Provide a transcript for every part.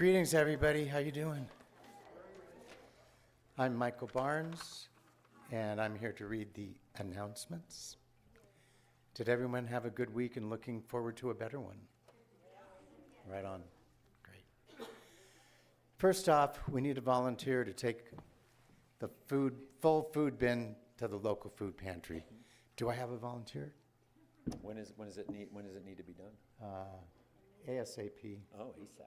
Greetings, everybody. How you doing? I'm Michael Barnes, and I'm here to read the announcements. Did everyone have a good week and looking forward to a better one? Right on. Great. First off, we need a volunteer to take the full food bin to the local food pantry. Do I have a volunteer? When does it need to be done? ASAP. Oh, ASAP.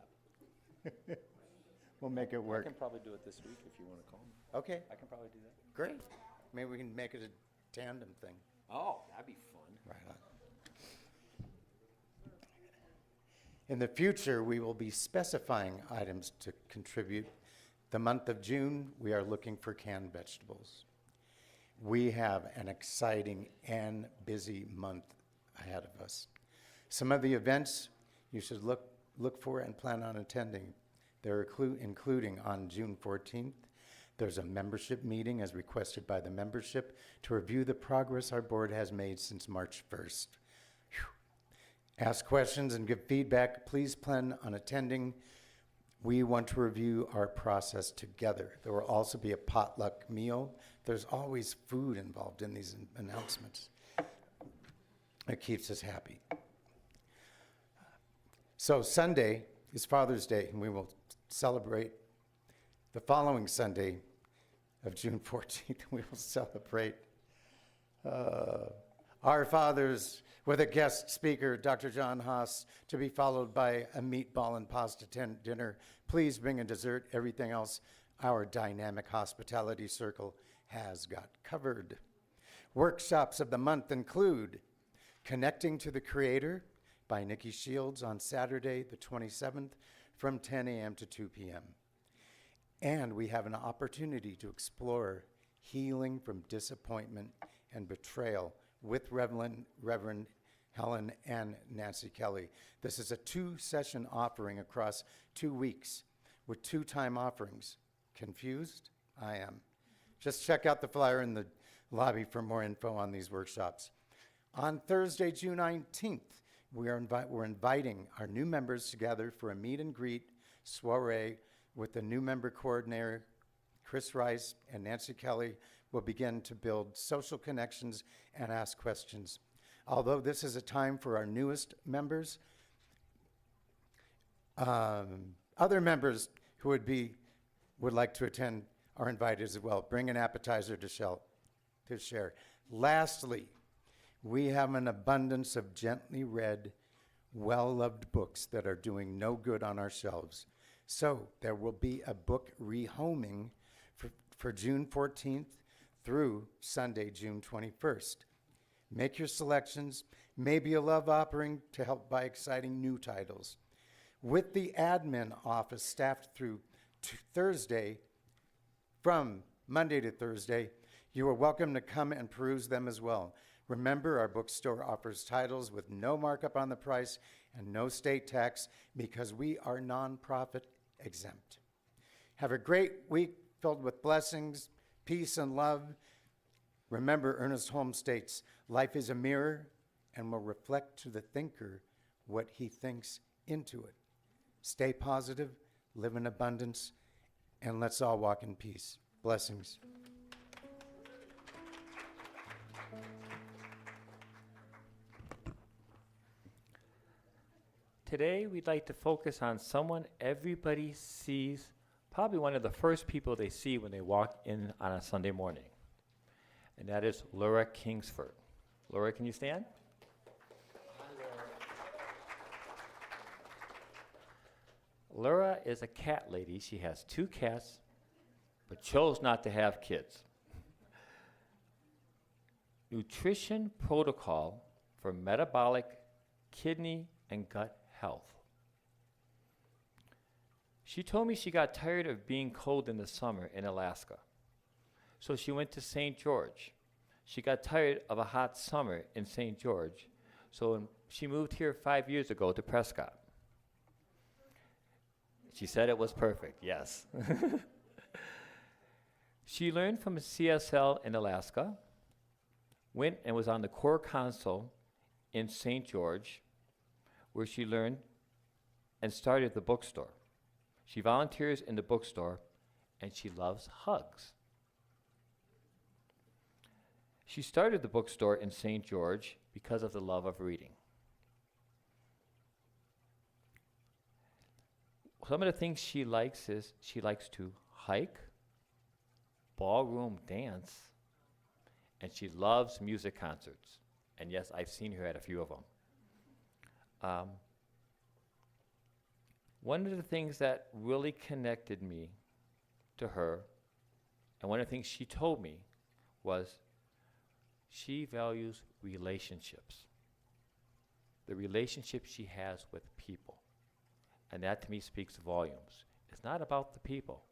We'll make it work. I can probably do it this week if you want to call me. Okay, I can probably do that. great. Maybe we can make it a tandem thing. Oh, that'd be fun. Right on. In the future, we will be specifying items to contribute. The month of June, we are looking for canned vegetables. We have an exciting and busy month ahead of us. Some of the events you should look for and plan on attending. They're including on June 14th, there's a membership meeting as requested by the membership to review the progress our board has made since March 1st. Whew. Ask questions and give feedback. Please plan on attending. We want to review our process together. There will also be a potluck meal. There's always food involved in these announcements. It keeps us happy. So Sunday is Father's Day, and we will celebrate the following Sunday of June 14th. We will celebrate our fathers with a guest speaker, Dr. John Haas, to be followed by a meatball and pasta dinner. Please bring a dessert. Everything else, our dynamic hospitality circle has got covered. Workshops of the month include Connecting to the Creator by Nikki Shields on Saturday, the 27th, from 10 a.m. to 2 p.m. And we have an opportunity to explore healing from disappointment and betrayal with Reverend Helen and Nancy Kelly. This is a 2-session offering across 2 weeks with 2 time offerings. Confused? I am. Just check out the flyer in the lobby for more info on these workshops. On Thursday, June 19th, we're inviting our new members together for a meet and greet soiree with the new member coordinator, Chris Rice, and Nancy Kelly will begin to build social connections and ask questions. Although this is a time for our newest members, other members who would like to attend are invited as well. Bring an appetizer to share. Lastly, we have an abundance of gently read, well-loved books that are doing no good on our shelves. So there will be a book rehoming for June 14th through Sunday, June 21st. Make your selections, maybe a love offering to help buy exciting new titles. With the admin office staffed through Thursday, from Monday to Thursday, you are welcome to come and peruse them as well. Remember, our bookstore offers titles with no markup on the price and no state tax because we are nonprofit exempt. Have a great week filled with blessings, peace, and love. Remember, Ernest Holmes states, life is a mirror and will reflect to the thinker what he thinks into it. Stay positive, live in abundance, and let's all walk in peace. Blessings. Today, we'd like to focus on someone everybody sees, probably one of the first people they see when they walk in on a Sunday morning, and that is Laura Kingsford. Laura, can you stand? Laura is a cat lady. She has 2 cats, but chose not to have kids. Nutrition protocol for metabolic, kidney, and gut health. She told me she got tired of being cold in the summer in Alaska. So she went to St. George. She got tired of a hot summer in St. George. So she moved here 5 years ago to Prescott. She said it was perfect, yes. She learned from CSL in Alaska, went and was on the Core Council in St. George, where she learned and started the bookstore. She volunteers in the bookstore, and she loves hugs. She started the bookstore in St. George because of the love of reading. Some of the things she likes is she likes to hike, ballroom dance, and she loves music concerts. And yes, I've seen her at a few of them. One of the things that really connected me to her, and one of the things she told me, was she values relationships. The relationship she has with people. And that to me speaks volumes. It's not about the people.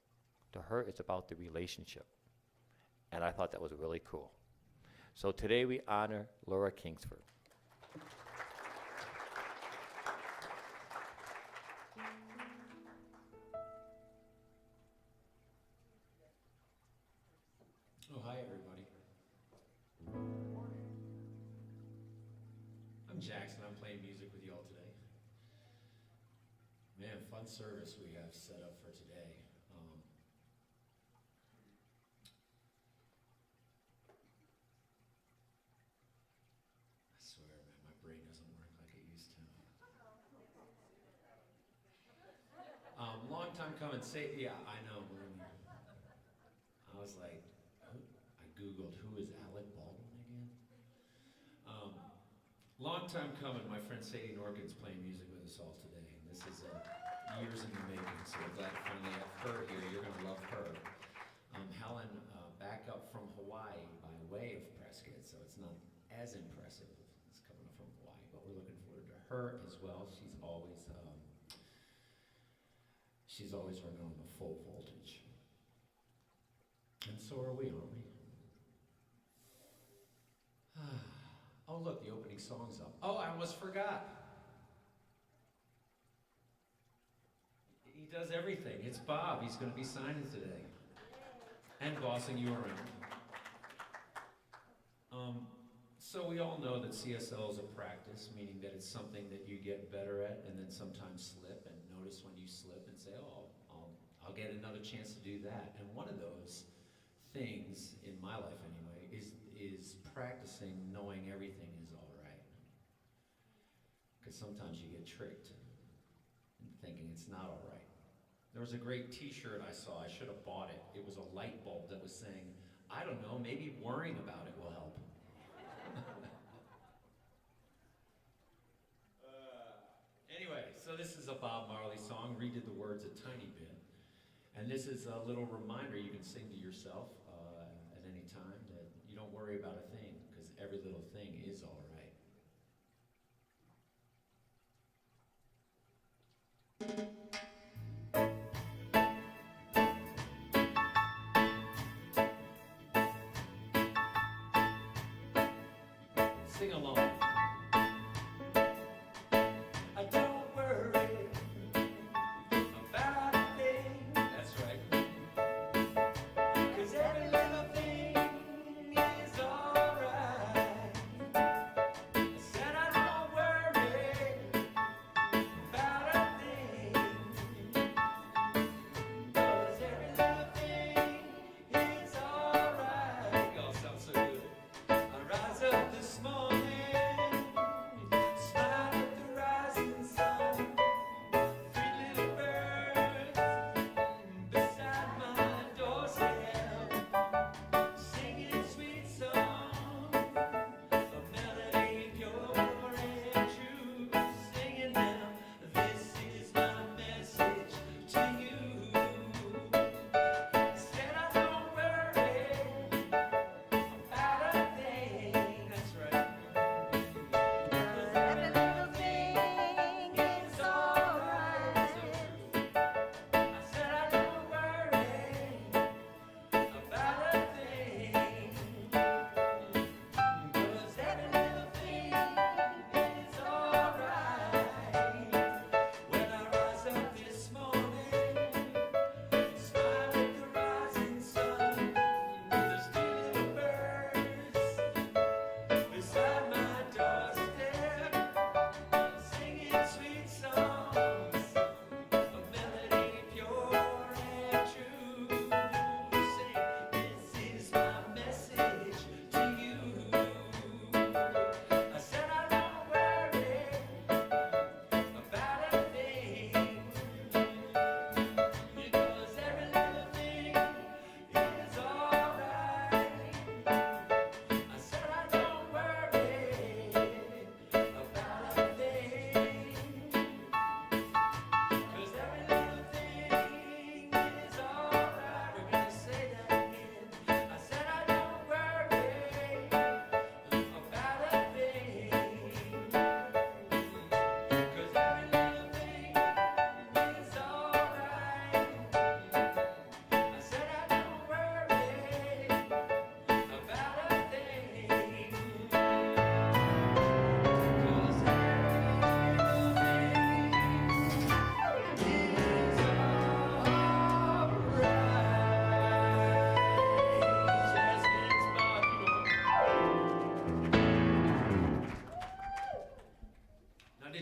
To her, it's about the relationship. And I thought that was really cool. So today we honor Laura Kingsford. Oh, hi, everybody. I'm Jackson. I'm playing music with you all today. Man, fun service we have set up for today. I swear, man, my brain doesn't work like it used to. Long time coming. Yeah, I know. Believe me. I was like, I Googled, who is Alec Baldwin again? Long time coming, my friend Sadie Norkin's playing music with us all today. And this is years in the making, so we're glad to finally have her here. You're going to love her. Helen, back up from Hawaii by way of Prescott, so it's not as impressive as coming up from Hawaii, but we're looking forward to her as well. She's always running on the full voltage. And so are we, aren't we? Oh, look, the opening song's up. Oh, I almost forgot. He does everything. It's Bob. He's going to be signing today. And bossing you around. So we all know that CSL is a practice, meaning that it's something that you get better at and then sometimes slip and notice when you slip and say, oh, I'll get another chance to do that. And one of those things, in my life anyway, is practicing knowing everything is all right. Because sometimes you get tricked into thinking it's not all right. There was a great t-shirt I saw. I should have bought it. It was a light bulb that was saying, I don't know, maybe worrying about it will help. Anyway, so this is a Bob Marley song. Redid the words a tiny bit. And this is a little reminder you can sing to yourself at any time that you don't worry about a thing, because every little thing is all right. Sing along. I don't worry about a thing. That's right. 'Cause every little thing is alright. I said I don't worry about a thing. 'Cause every little thing is alright. Y'all sound so good. I rise up this morning.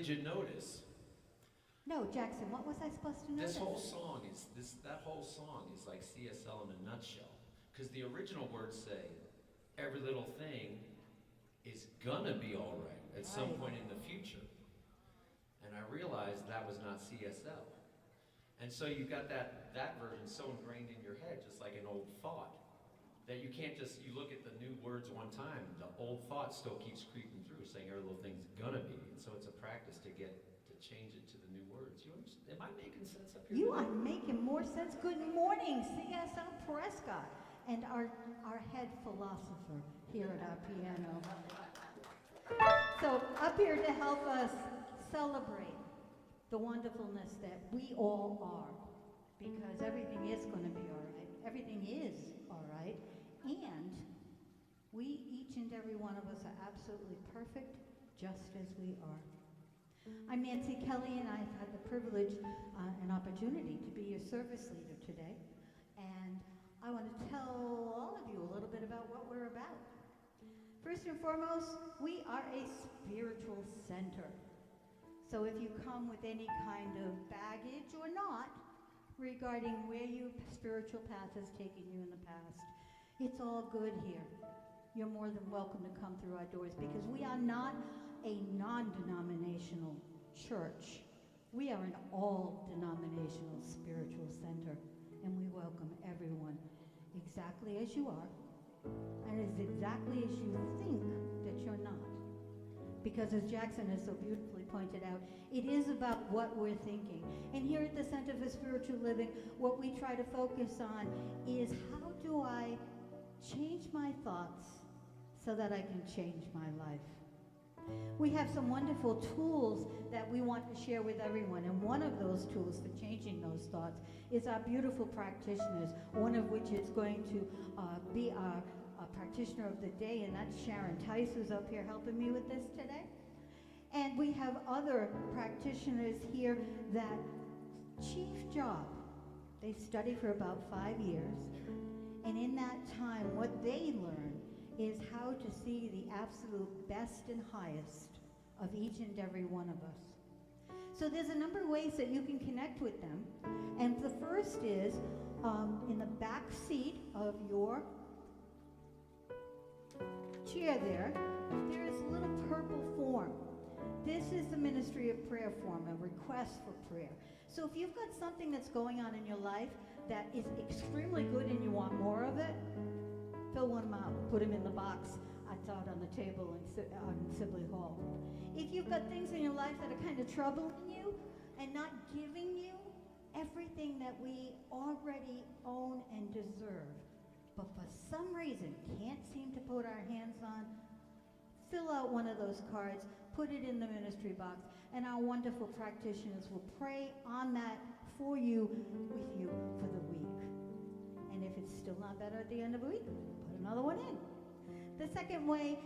you notice No, Jackson, what was I supposed to notice? that whole song is like CSL in a nutshell. Because the original words say, every little thing is gonna be all right at some Right. point in the future. And I realized that was not CSL. And so you've got that version so ingrained in your head, just like an old thought, that you can't just, you look at the new words one time, the old thought still keeps creeping through, saying every little thing's gonna be. And so it's a practice to change it to the new words. You understand? Am I making sense up here? You today? are making more sense. Good morning, CSL Prescott, and our head philosopher here at our piano. So up here to help us celebrate the wonderfulness that we all are, because everything is going to be all right. Everything is all right, and we, each and every one of us, are absolutely perfect, just as we are. I'm Nancy Kelly, and I've had the privilege and opportunity to be your service leader today. And I want to tell all of you a little bit about what we're about. First and foremost, we are a spiritual center. So if you come with any kind of baggage or not regarding where your spiritual path has taken you in the past, it's all good here. You're more than welcome to come through our doors, because we are not a non-denominational church. We are an all-denominational spiritual center, and we welcome everyone exactly as you are, and as exactly as you think that you're not. Because as Jackson has so beautifully pointed out, it is about what we're thinking. And here at the Center for Spiritual Living, what we try to focus on is, how do I change my thoughts so that I can change my life? We have some wonderful tools that we want to share with everyone, and one of those tools for changing those thoughts is our beautiful practitioners, one of which is going to be our practitioner of the day, and that's Sharon Tice, who's up here helping me with this today. And we have other practitioners here that chief job, they study for about 5 years, and in that time what they learn is how to see the absolute best and highest of each and every one of us. So there's a number of ways that you can connect with them. And the first is in the back seat of your chair there is a little purple form. This is the Ministry of Prayer form, a request for prayer. So if you've got something that's going on in your life that is extremely good and you want more of it, fill one out, put them in the box out on the table on Sibley Hall. If you've got things in your life that are kind of troubling you and not giving you everything that we already own and deserve, but for some reason can't seem to put our hands on, fill out one of those cards, put it in the ministry box, and our wonderful practitioners will pray on that for you, with you for the week. And if it's still not better at the end of the week, put another one in. The second way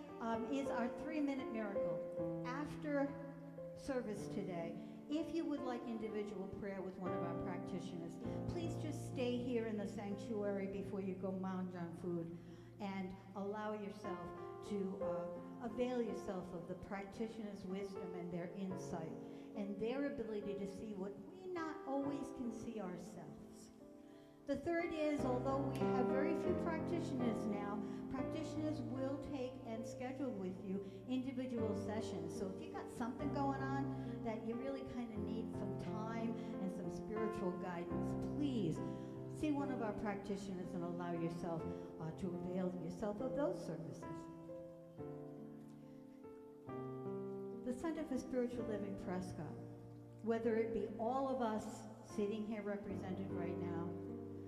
is our 3-minute miracle. After service today, if you would like individual prayer with one of our practitioners, please just stay here in the sanctuary before you go lounge on food, and allow yourself to avail yourself of the practitioner's wisdom and their insight and their ability to see what we not always can see ourselves. The third is, although we have very few practitioners now, practitioners will take and schedule with you individual sessions. So if you've got something going on that you really kind of need some time and some spiritual guidance, please see one of our practitioners and allow yourself to avail yourself of those services. The Center for Spiritual Living Prescott, whether it be all of us sitting here represented right now,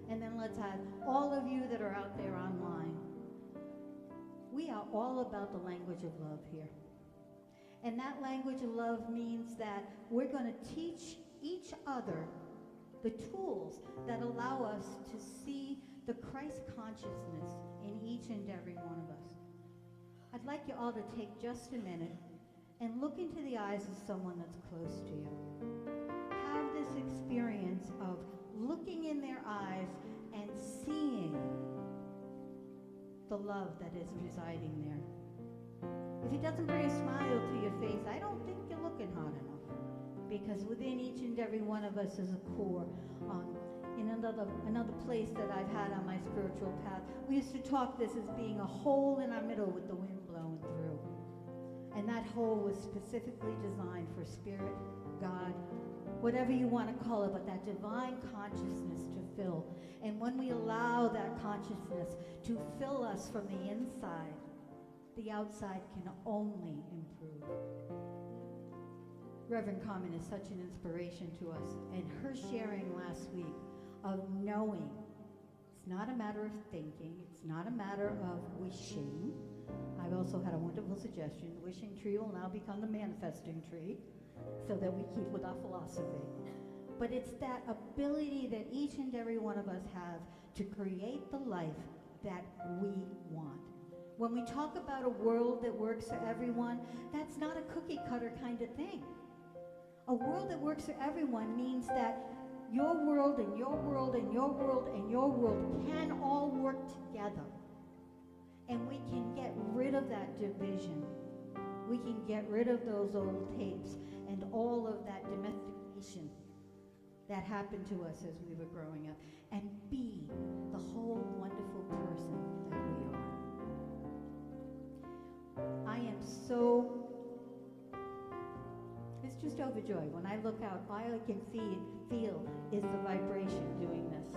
and then let's add all of you that are out there online, we are all about the language of love here. And that language of love means that we're going to teach each other the tools that allow us to see the Christ consciousness in each and every one of us. I'd like you all to take just a minute and look into the eyes of someone that's close to you. Have this experience of looking in their eyes and seeing the love that is residing there. If it doesn't bring a smile to your face, I don't think you're looking hard enough. because within each and every one of us is a core. In another place that I've had on my spiritual path, we used to talk this as being a hole in our middle with the wind blowing through. And that hole was specifically designed for spirit, God, whatever you want to call it, but that divine consciousness to fill. And when we allow that consciousness to fill us from the inside, the outside can only improve. Reverend Carmen is such an inspiration to us, and her sharing last week of knowing, it's not a matter of thinking, it's not a matter of wishing. I've also had a wonderful suggestion. The wishing tree will now become the manifesting tree, so that we keep with our philosophy. But it's that ability that each and every one of us have to create the life that we want. When we talk about a world that works for everyone, that's not a cookie cutter kind of thing. A world that works for everyone means that your world and your world and your world and your world can all work together. And we can get rid of that division. We can get rid of those old tapes and all of that domestication that happened to us as we were growing up, and be the whole wonderful person that we are. I am so, it's just overjoyed. When I look out, all I can feel is the vibration doing this.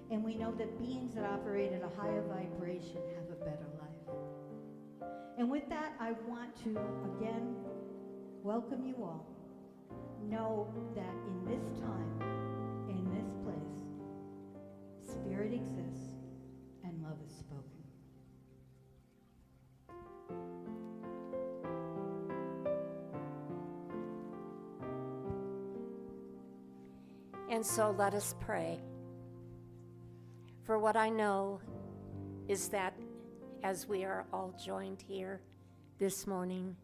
And we know that beings that operate at a higher vibration have a better life. And with that, I want to again welcome you all. Know that in this time, in this place, spirit exists and love is spoken. And so let us pray. For what I know is that as we are all joined here this morning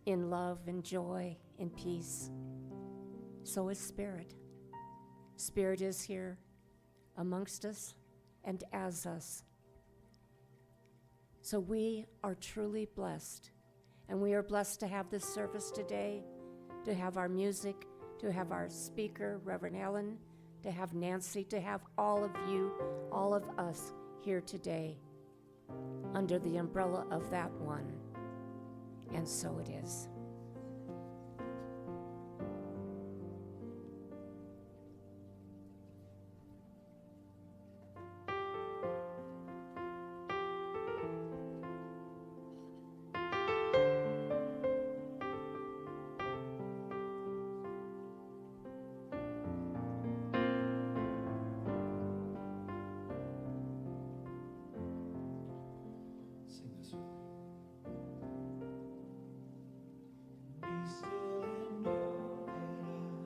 in love and joy and peace, so is Spirit. Spirit is here amongst us and as us. So we are truly blessed, and we are blessed to have this service today, to have our music, to have our speaker, Reverend Ellen, to have Nancy, to have all of you, all of us here today under the umbrella of that one. And so it is. Sing this one. Be still and know that I am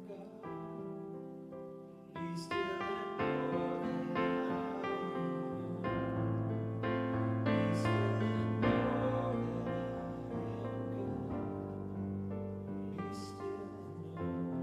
God. Be still and know that I am. Be still and know that I am God. Be still and know.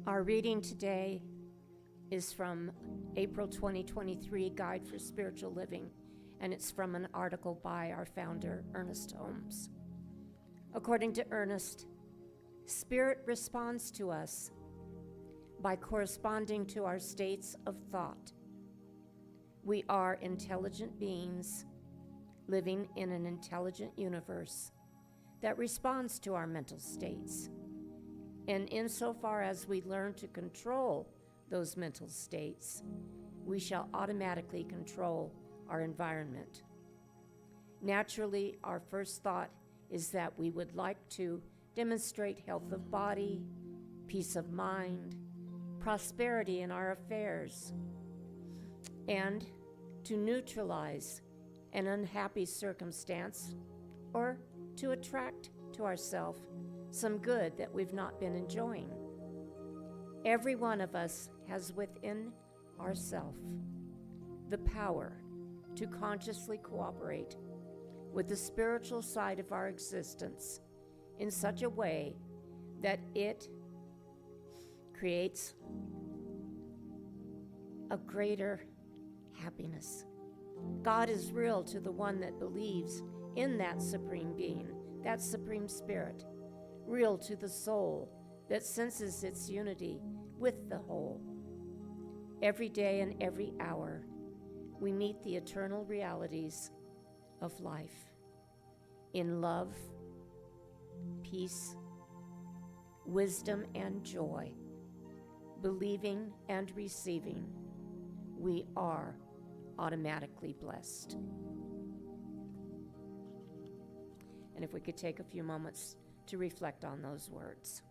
Our reading today is from April 2023 Guide for Spiritual Living, and it's from an article by our founder, Ernest Holmes. According to Ernest, Spirit responds to us by corresponding to our states of thought. We are intelligent beings living in an intelligent universe that responds to our mental states. And insofar as we learn to control those mental states, we shall automatically control our environment. Naturally, our first thought is that we would like to demonstrate health of body, peace of mind, prosperity in our affairs, and to neutralize an unhappy circumstance or to attract to ourselves some good that we've not been enjoying. Every one of us has within ourself the power to consciously cooperate with the spiritual side of our existence in such a way that it creates a greater happiness. God is real to the one that believes in that supreme being, that supreme spirit, real to the soul that senses its unity with the whole. Every day and every hour, we meet the eternal realities of life in love, peace, wisdom, and joy, believing and receiving. We are automatically blessed. And if we could take a few moments to reflect on those words.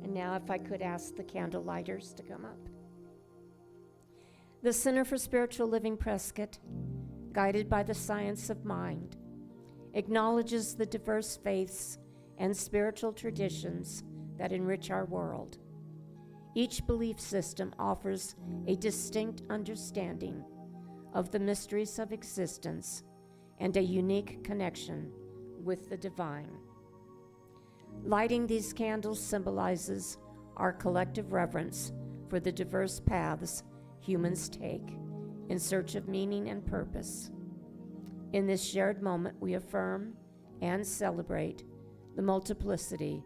And now if I could ask the candle lighters to come up. The Center for Spiritual Living Prescott, guided by the science of mind, acknowledges the diverse faiths and spiritual traditions that enrich our world. Each belief system offers a distinct understanding of the mysteries of existence and a unique connection with the divine. Lighting these candles symbolizes our collective reverence for the diverse paths humans take in search of meaning and purpose. In this shared moment, we affirm and celebrate the multiplicity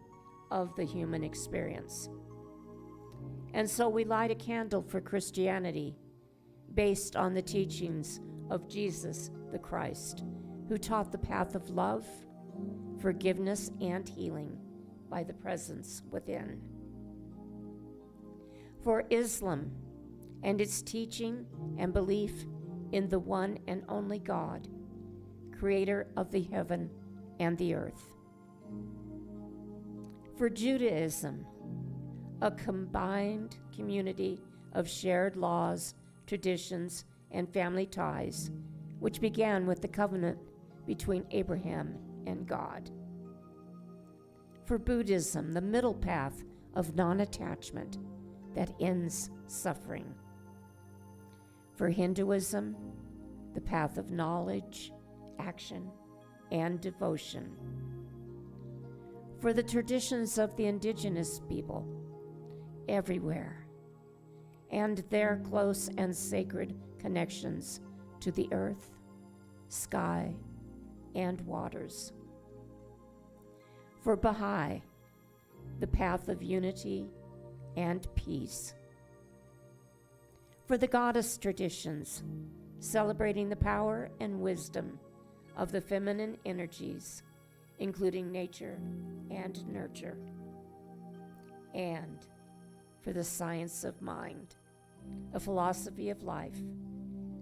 of the human experience. And so we light a candle for Christianity based on the teachings of Jesus the Christ, who taught the path of love, forgiveness, and healing by the presence within. For Islam and its teaching and belief in the one and only God, creator of the heaven and the earth. For Judaism, a combined community of shared laws, traditions, and family ties, which began with the covenant between Abraham and God. For Buddhism, the middle path of non-attachment that ends suffering. For Hinduism, the path of knowledge, action, and devotion. For the traditions of the indigenous people everywhere, and their close and sacred connections to the earth, sky, and waters. For Baha'i, the path of unity and peace. For the goddess traditions, celebrating the power and wisdom of the feminine energies, including nature and nurture. And for the science of mind, a philosophy of life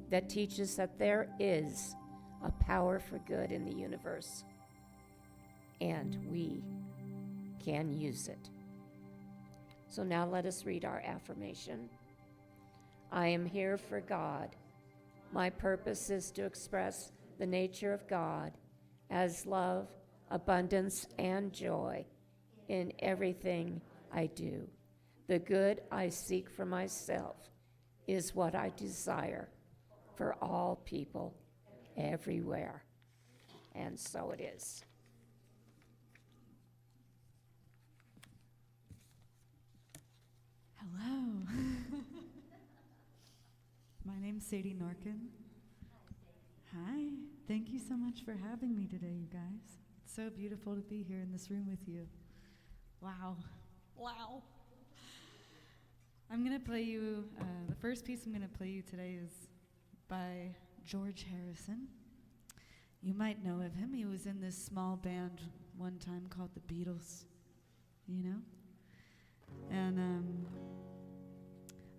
that teaches that there is a power for good in the universe, and we can use it. So now let us read our affirmation. I am here for God. My purpose is to express the nature of God as love, abundance, and joy in everything I do. The good I seek for myself is what I desire for all people everywhere. And so it is. Hello. My name's Sadie Norkin. Hi. Thank you so much for having me today, you guys. It's so beautiful to be here in this room with you. Wow. Wow. I'm going to play you, the first piece I'm going to play you today is by George Harrison. You might know of him. He was in this small band one time called the Beatles, you know? And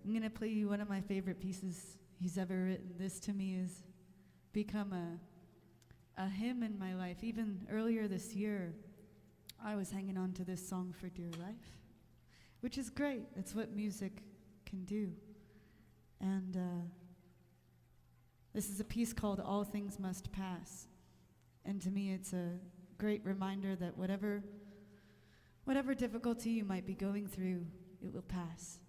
I'm going to play you one of my favorite pieces he's ever written. This to me has become a hymn in my life. Even earlier this year, I was hanging on to this song for dear life, which is great. It's what music can do. And this is a piece called All Things Must Pass. And to me, it's a great reminder that whatever difficulty you might be going through, it will pass.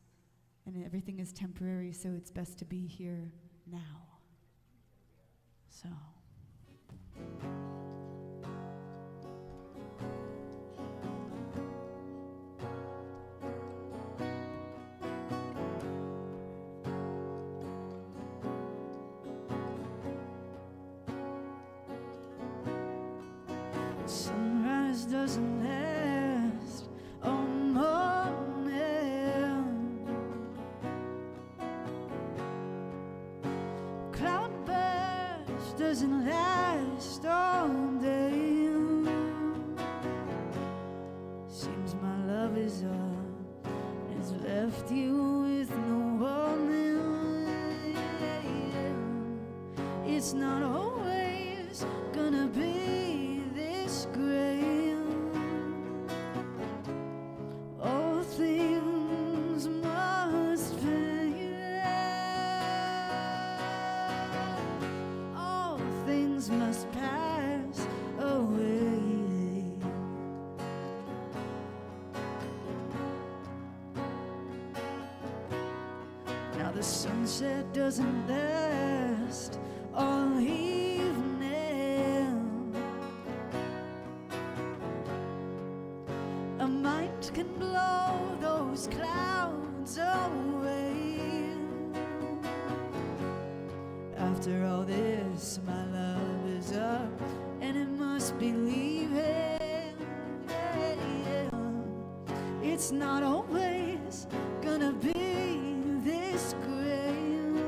And everything is temporary, so it's best to be here now. So. Sunrise doesn't last all morning. Cloudburst doesn't last all day. Seems my love is up, has left you with no warning. It's not always gonna be this great. All things must pass. All things must pass away. Now the sunset doesn't last all evening. A mind can blow those clouds away. After all this, my love is up, and it must be leaving. It's not always gonna be this great.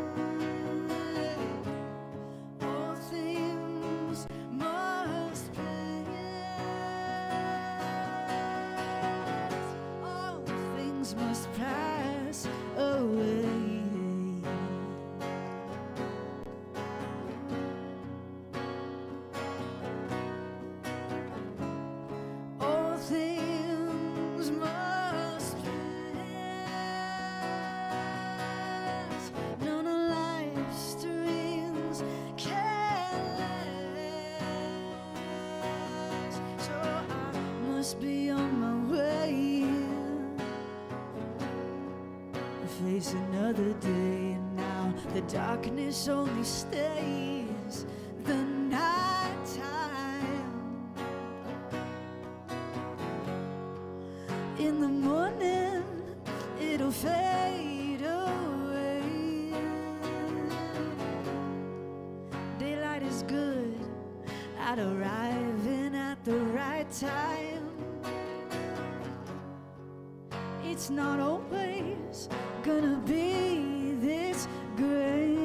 All things must pass. All things must pass away. All things must pass. None of life's strings can last. So I must be on my way. Face another day, and now the darkness only stays the night time. In the morning, it'll fade away. Daylight is good at arriving at the right time. It's not always gonna be this great.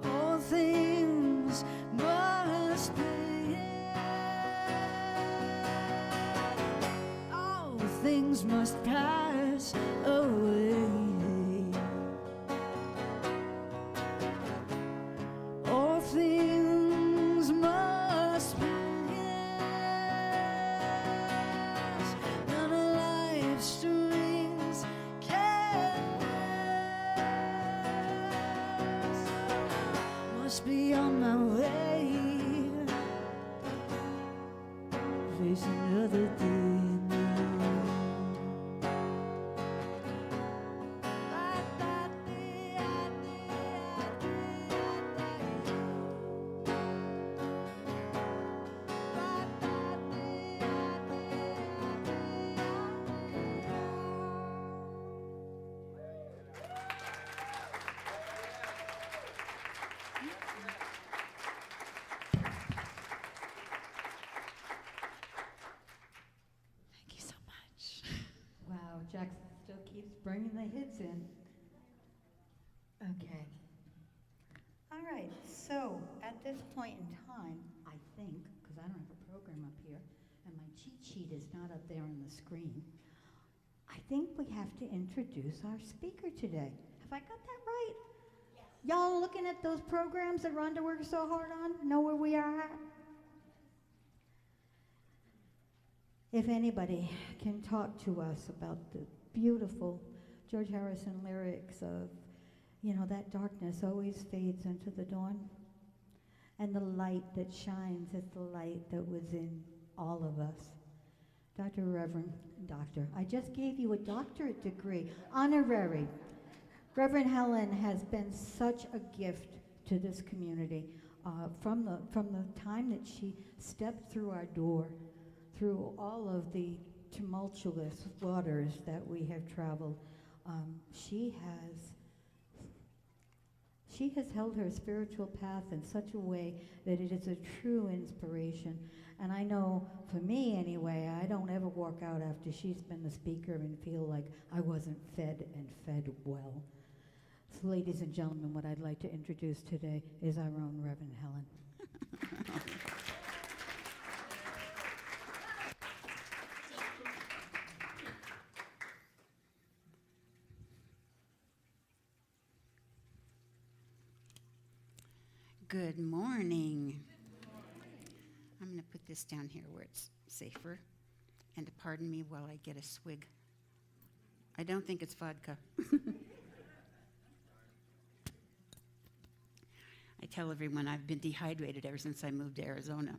All things must pass. All things must pass away. All things must pass. None of life's strings can last. must be on my way. Face another day now. Thank you so much. Wow, Jack still keeps bringing the hits in. Okay. All right, so at this point in time, I think, because I don't have a program up here, and my cheat sheet is not up there on the screen, I think we have to introduce our speaker today. Have I got that right? Yes. Y'all looking at those programs that Rhonda works so hard on? Know where we are at? If anybody can talk to us about the beautiful George Harrison lyrics of, you know, that darkness always fades into the dawn, and the light that shines is the light that was in all of us. Doctor, I just gave you a doctorate degree, honorary. Reverend Helen has been such a gift to this community from the time that she stepped through our door, through all of the tumultuous waters that we have traveled. She has held her spiritual path in such a way that it is a true inspiration. And I know, for me anyway, I don't ever walk out after she's been the speaker and feel like I wasn't fed and fed well. So ladies and gentlemen, what I'd like to introduce today is our own Reverend Helen. Good morning. I'm going to put this down here where it's safer. And pardon me while I get a swig. I don't think it's vodka. I tell everyone I've been dehydrated ever since I moved to Arizona.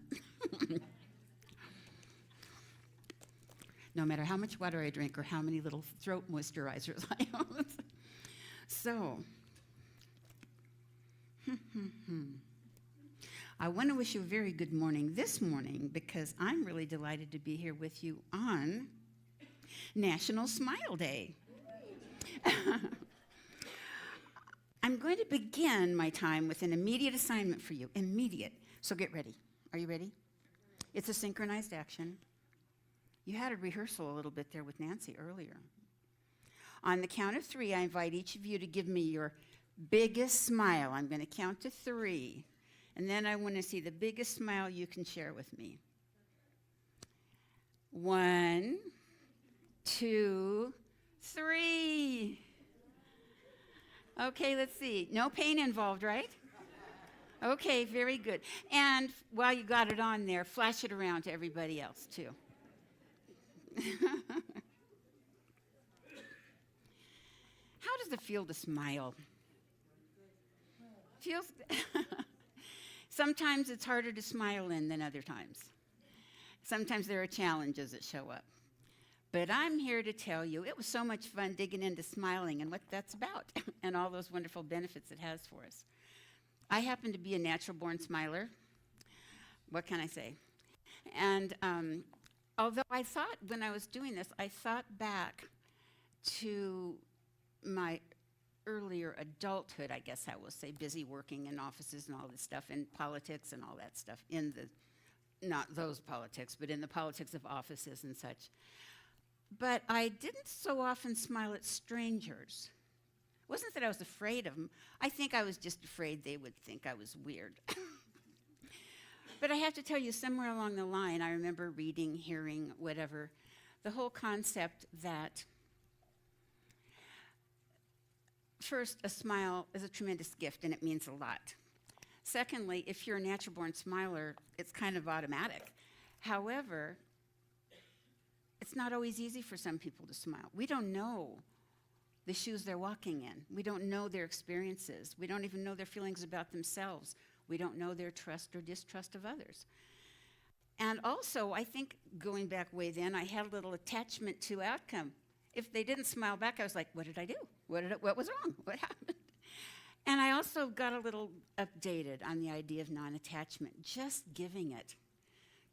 No matter how much water I drink or how many little throat moisturizers I own. So, I want to wish you a very good morning this morning because I'm really delighted to be here with you on National Smile Day. I'm going to begin my time with an immediate assignment for you. Immediate. So get ready. Are you ready? It's a synchronized action. You had a rehearsal a little bit there with Nancy earlier. On the count of 3, I invite each of you to give me your biggest smile. I'm going to count to 3. And then I want to see the biggest smile you can share with me. 1, 2, 3. Okay, let's see. No pain involved, right? Okay, very good. And while you got it on there, flash it around to everybody else, too. How does it feel to smile? Feels Sometimes it's harder to smile in than other times. Sometimes there are challenges that show up. But I'm here to tell you, it was so much fun digging into smiling and what that's about and all those wonderful benefits it has for us. I happen to be a natural-born smiler. What can I say? And although I thought, when I was doing this, I thought back to my earlier adulthood, I guess I will say, busy working in offices and all this stuff, in politics and all that stuff, in the, not those politics, but in the politics of offices and such. But I didn't so often smile at strangers. It wasn't that I was afraid of them. I think I was just afraid they would think I was weird. But I have to tell you, somewhere along the line, I remember reading, hearing, whatever, the whole concept that first, a smile is a tremendous gift, and it means a lot. Secondly, if you're a natural-born smiler, it's kind of automatic. However, it's not always easy for some people to smile. We don't know the shoes they're walking in. We don't know their experiences. We don't even know their feelings about themselves. We don't know their trust or distrust of others. And also, I think going back way then, I had a little attachment to outcome. If they didn't smile back, I was like, what did I do? What was wrong? What happened? And I also got a little updated on the idea of non-attachment, just giving it.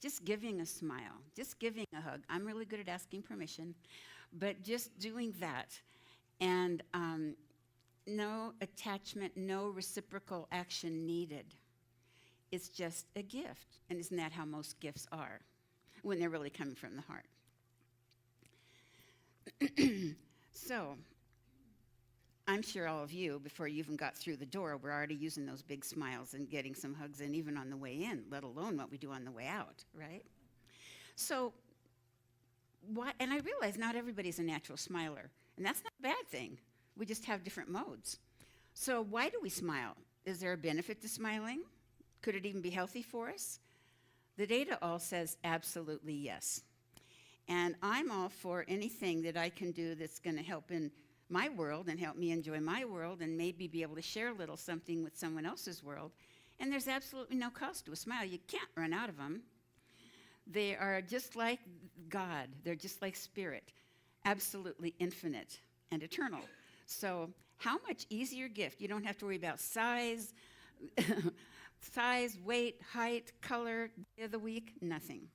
Just giving a smile, just giving a hug. I'm really good at asking permission, but just doing that. And no attachment, no reciprocal action needed. It's just a gift. And isn't that how most gifts are, when they're really coming from the heart? So, I'm sure all of you, before you even got through the door, were already using those big smiles and getting some hugs in, even on the way in, let alone what we do on the way out, right? So, and I realize not everybody's a natural smiler, and that's not a bad thing. We just have different modes. So why do we smile? Is there a benefit to smiling? Could it even be healthy for us? The data all says absolutely yes. And I'm all for anything that I can do that's going to help in my world and help me enjoy my world and maybe be able to share a little something with someone else's world. And there's absolutely no cost to a smile. You can't run out of them. They are just like God. They're just like spirit, absolutely infinite and eternal. So how much easier gift? You don't have to worry about size, size, weight, height, color, day of the week, nothing.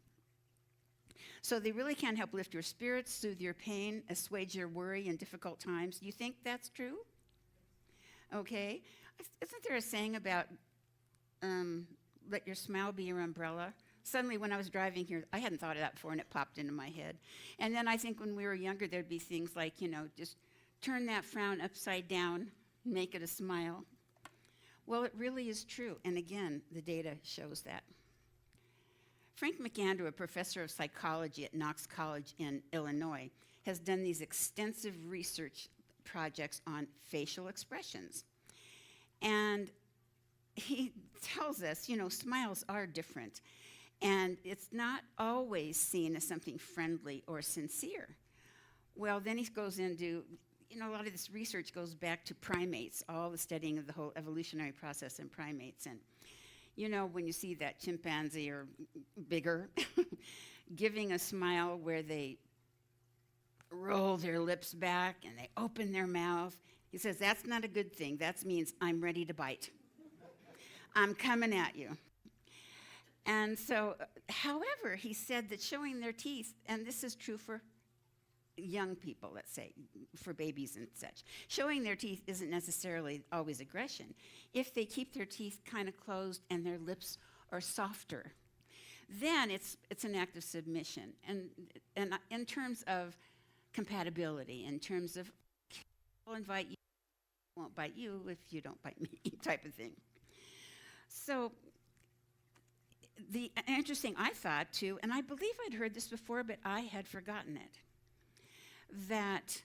So they really can help lift your spirits, soothe your pain, assuage your worry in difficult times. Do you think that's true? Okay. Isn't there a saying about let your smile be your umbrella? Suddenly when I was driving here, I hadn't thought of that before, and it popped into my head. And then I think when we were younger, there'd be things like, just turn that frown upside down, make it a smile. Well, it really is true. And again, the data shows that. Frank McAndrew, a professor of psychology at Knox College in Illinois, has done these extensive research projects on facial expressions. And he tells us, smiles are different. And it's not always seen as something friendly or sincere. Well, then he goes into, a lot of this research goes back to primates, all the studying of the whole evolutionary process in primates. And when you see that chimpanzee or bigger giving a smile where they roll their lips back and they open their mouth, he says, that's not a good thing. That means I'm ready to bite. I'm coming at you. And so, however, he said that showing their teeth, and this is true for young people, let's say, for babies and such, showing their teeth isn't necessarily always aggression. If they keep their teeth kind of closed and their lips are softer, then it's an act of submission. And in terms of compatibility, in terms of, I'll invite you, I won't bite you if you don't bite me, type of thing. So, the interesting, I thought too, and I believe I'd heard this before, but I had forgotten it, that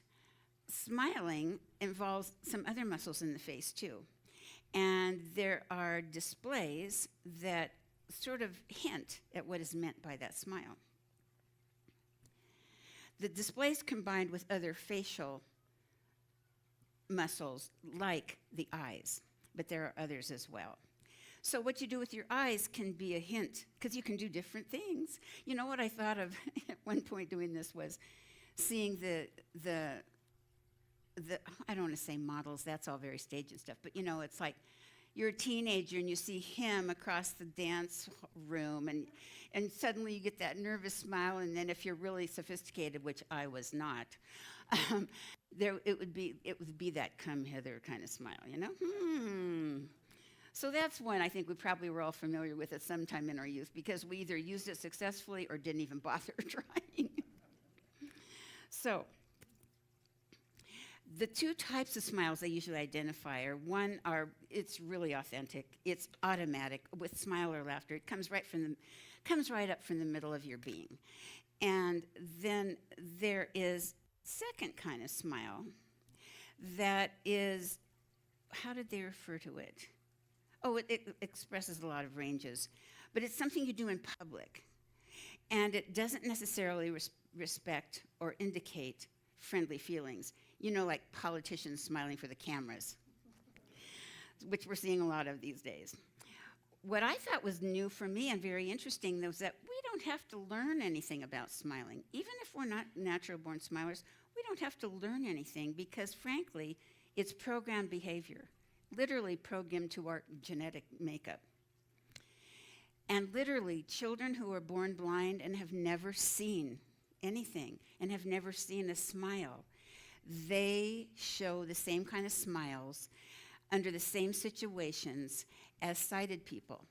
smiling involves some other muscles in the face too. And there are displays that sort of hint at what is meant by that smile. The displays combined with other facial muscles like the eyes, but there are others as well. So what you do with your eyes can be a hint, because you can do different things. You know what I thought of at one point doing this was seeing the I don't want to say models, that's all very staged and stuff, but it's like you're a teenager and you see him across the dance room and suddenly you get that nervous smile, and then if you're really sophisticated, which I was not, it would be that come hither kind of smile, So that's one I think we probably were all familiar with at some time in our youth, because we either used it successfully or didn't even bother trying. So, the two types of smiles I usually identify are, one it's really authentic, it's automatic, with smile or laughter. It comes right up from the middle of your being. And then there is second kind of smile that is, how did they refer to it? Oh, it expresses a lot of ranges, but it's something you do in public. And it doesn't necessarily respect or indicate friendly feelings. You know, like politicians smiling for the cameras, which we're seeing a lot of these days. What I thought was new for me and very interesting was that we don't have to learn anything about smiling. Even if we're not natural-born smilers, we don't have to learn anything because, frankly, it's programmed behavior, literally programmed to our genetic makeup. And literally, children who are born blind and have never seen anything and have never seen a smile, they show the same kind of smiles under the same situations as sighted people.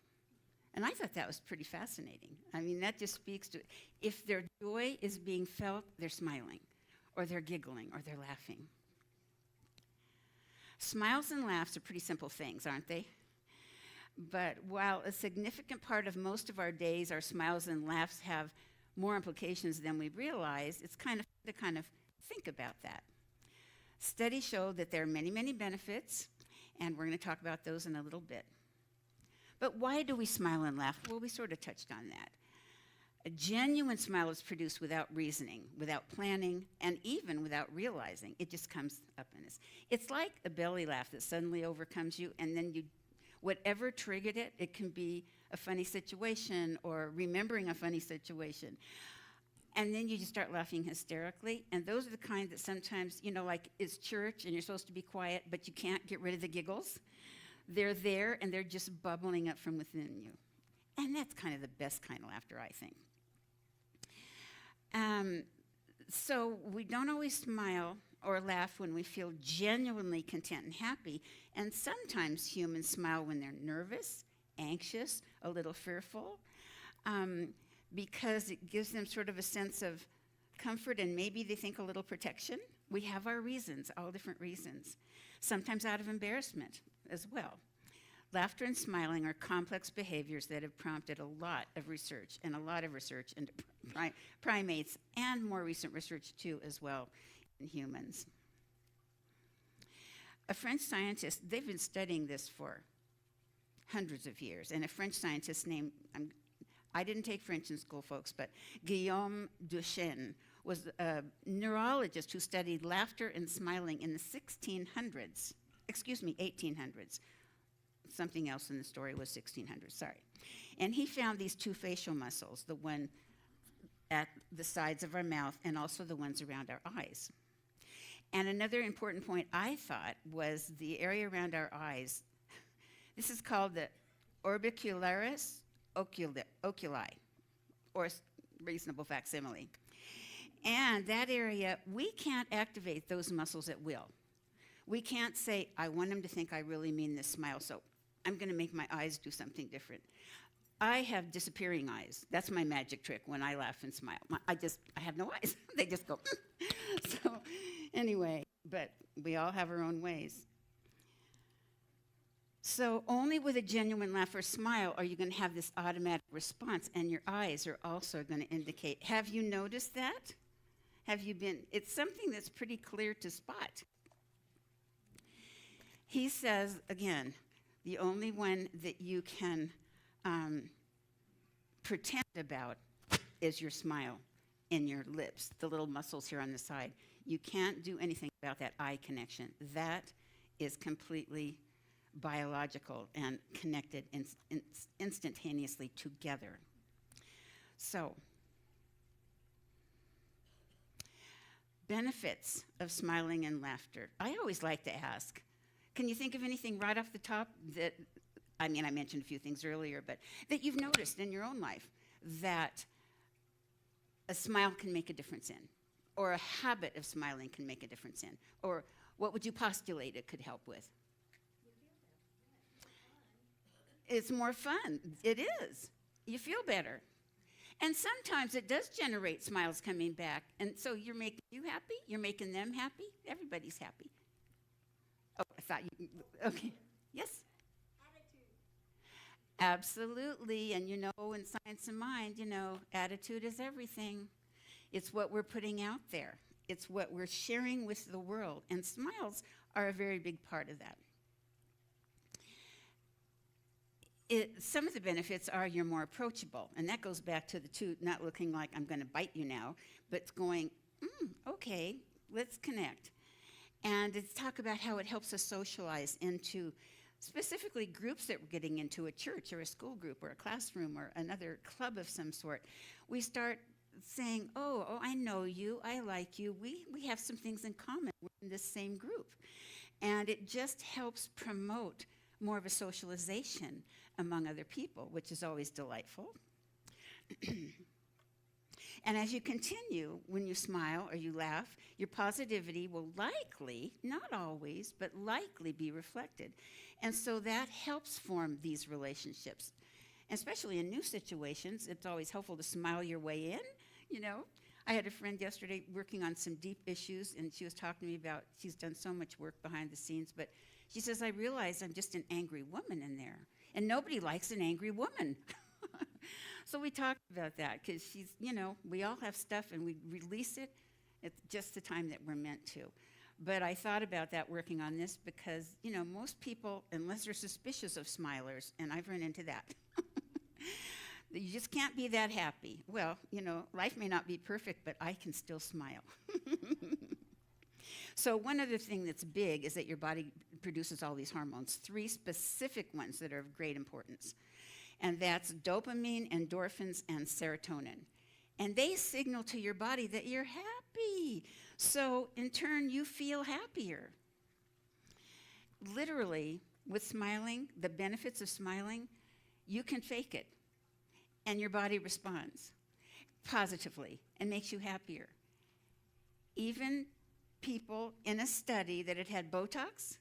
And I thought that was pretty fascinating. I mean, that just speaks to, if their joy is being felt, they're smiling, or they're giggling, or they're laughing. Smiles and laughs are pretty simple things, aren't they? But while a significant part of most of our days, our smiles and laughs have more implications than we realize, it's kind of to kind of think about that. Studies show that there are many, many benefits, and we're going to talk about those in a little bit. But why do we smile and laugh? Well, we sort of touched on that. A genuine smile is produced without reasoning, without planning, and even without realizing. It just comes up in us. It's like a belly laugh that suddenly overcomes you, and then whatever triggered it, it can be a funny situation or remembering a funny situation. And then you just start laughing hysterically. And those are the kind that sometimes, you know, like it's church and you're supposed to be quiet, but you can't get rid of the giggles. They're there and they're just bubbling up from within you. And that's kind of the best kind of laughter, I think. So we don't always smile or laugh when we feel genuinely content and happy. And sometimes humans smile when they're nervous, anxious, a little fearful, because it gives them sort of a sense of comfort and maybe they think a little protection. We have our reasons, all different reasons, sometimes out of embarrassment as well. Laughter and smiling are complex behaviors that have prompted a lot of research into primates and more recent research too as well in humans. A French scientist, they've been studying this for hundreds of years, and a French scientist named, I didn't take French in school, folks, but Guillaume Duchenne was a neurologist who studied laughter and smiling in the 1800s. Something else in the story was 1600s, sorry. And he found these two facial muscles, the one at the sides of our mouth and also the ones around our eyes. And another important point I thought was the area around our eyes. This is called the orbicularis oculi, or reasonable facsimile. And that area, we can't activate those muscles at will. We can't say, I want them to think I really mean this smile, so I'm going to make my eyes do something different. I have disappearing eyes. That's my magic trick when I laugh and smile. I have no eyes. They just go. So anyway, but we all have our own ways. So only with a genuine laugh or smile are you going to have this automatic response, and your eyes are also going to indicate. Have you noticed that? It's something that's pretty clear to spot. He says, again, the only one that you can pretend about is your smile and your lips, the little muscles here on the side. You can't do anything about that eye connection. That is completely biological and connected instantaneously together. So, benefits of smiling and laughter. I always like to ask, can you think of anything right off the top that, I mentioned a few things earlier, but that you've noticed in your own life that a smile can make a difference in, or a habit of smiling can make a difference in, or what would you postulate it could help with? It's more fun. It is. You feel better. And sometimes it does generate smiles coming back. And so you're making you happy, you're making them happy, everybody's happy. Oh, I thought you, okay. Yes? Attitude. Absolutely. And in Science and Mind, attitude is everything. It's what we're putting out there. It's what we're sharing with the world. And smiles are a very big part of that. Some of the benefits are you're more approachable, and that goes back to the two, not looking like I'm going to bite you now, but going, okay, let's connect. And to talk about how it helps us socialize into specifically groups that we're getting into, a church or a school group or a classroom or another club of some sort. We start saying, oh, I know you, I like you, we have some things in common, we're in this same group. And it just helps promote more of a socialization among other people, which is always delightful. And as you continue, when you smile or you laugh, your positivity will likely, not always, but likely be reflected. And so that helps form these relationships. Especially in new situations, it's always helpful to smile your way in, you know. I had a friend yesterday working on some deep issues, and she was talking to me about, she's done so much work behind the scenes, but she says, I realize I'm just an angry woman in there. And nobody likes an angry woman. So we talked about that, because she's, you know, we all have stuff and we release it at just the time that we're meant to. But I thought about that working on this because, you know, most people, unless they're suspicious of smilers, and I've run into that, you just can't be that happy. Well, you know, life may not be perfect, but I can still smile. So one other thing that's big is that your body produces all these hormones, 3 specific ones that are of great importance. And that's dopamine, endorphins, and serotonin. And they signal to your body that you're happy. So in turn, you feel happier. Literally, with smiling, the benefits of smiling, you can fake it. And your body responds positively and makes you happier. Even people in a study that had Botox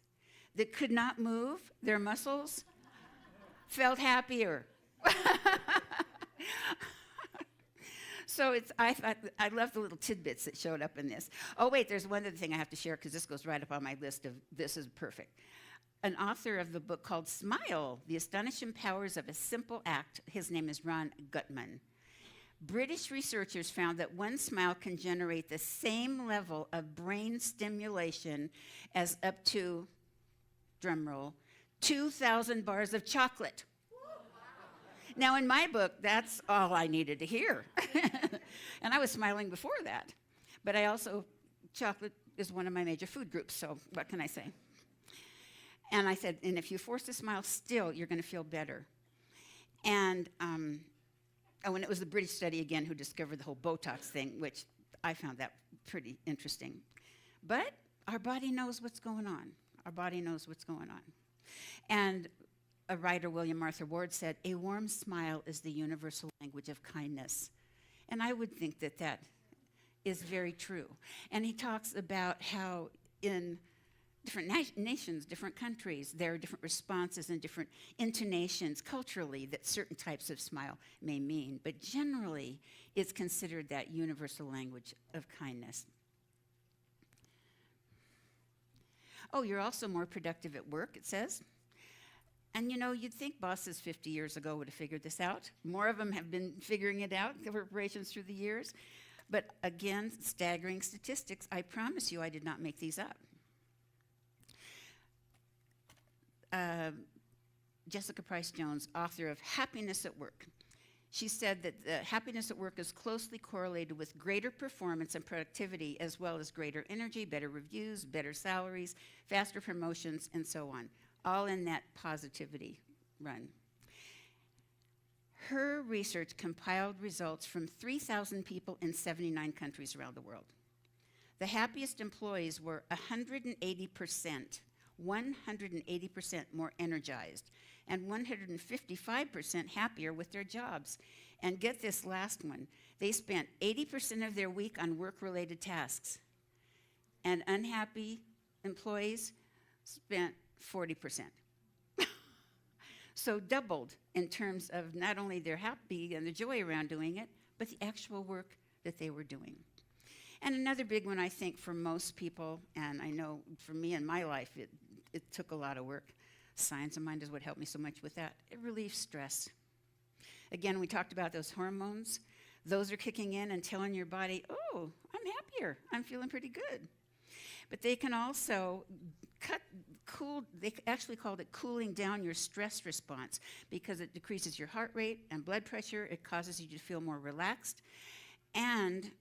that could not move their muscles felt happier. So I love the little tidbits that showed up in this. Oh wait, there's one other thing I have to share because this goes right up on my list of this is perfect. An author of the book called Smile, The Astonishing Powers of a Simple Act, his name is Ron Gutman. British researchers found that one smile can generate the same level of brain stimulation as up to, drumroll, 2,000 bars of chocolate. Now, in my book, that's all I needed to hear. And I was smiling before that. But I also, chocolate is one of my major food groups, so what can I say? And I said, and if you force a smile still, you're going to feel better. And and it was the British study again who discovered the whole Botox thing, which I found that pretty interesting. But our body knows what's going on. Our body knows what's going on. And a writer, William Arthur Ward, said, a warm smile is the universal language of kindness. And I would think that that is very true. And he talks about how in different nations, different countries, there are different responses and different intonations culturally that certain types of smile may mean. But generally, it's considered that universal language of kindness. Oh, you're also more productive at work, it says. And you know, you'd think bosses 50 years ago would have figured this out. More of them have been figuring it out, corporations through the years. But again, staggering statistics. I promise you I did not make these up. Jessica Price Jones, author of Happiness at Work. She said that happiness at work is closely correlated with greater performance and productivity, as well as greater energy, better reviews, better salaries, faster promotions, and so on, all in that positivity run. Her research compiled results from 3,000 people in 79 countries around the world. The happiest employees were 180% more energized, and 155% happier with their jobs. And get this last one, they spent 80% of their week on work-related tasks, and unhappy employees spent 40%. So doubled in terms of not only their happy and the joy around doing it, but the actual work that they were doing. And another big one, I think, for most people, and I know for me in my life, it took a lot of work. Science of mind is what helped me so much with that. It relieves stress. Again, we talked about those hormones. Those are kicking in and telling your body, oh, I'm happier. I'm feeling pretty good. But they can also they actually called it cooling down your stress response because it decreases your heart rate and blood pressure. It causes you to feel more relaxed. And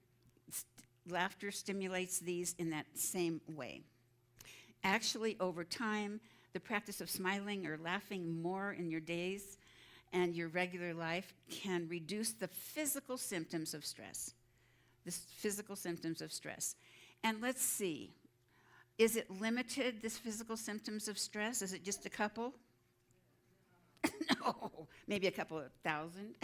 laughter stimulates these in that same way. Actually, over time, the practice of smiling or laughing more in your days and your regular life can reduce the physical symptoms of stress. The physical symptoms of stress. And let's see, is it limited, this physical symptoms of stress? Is it just a couple? No, maybe a couple of thousand.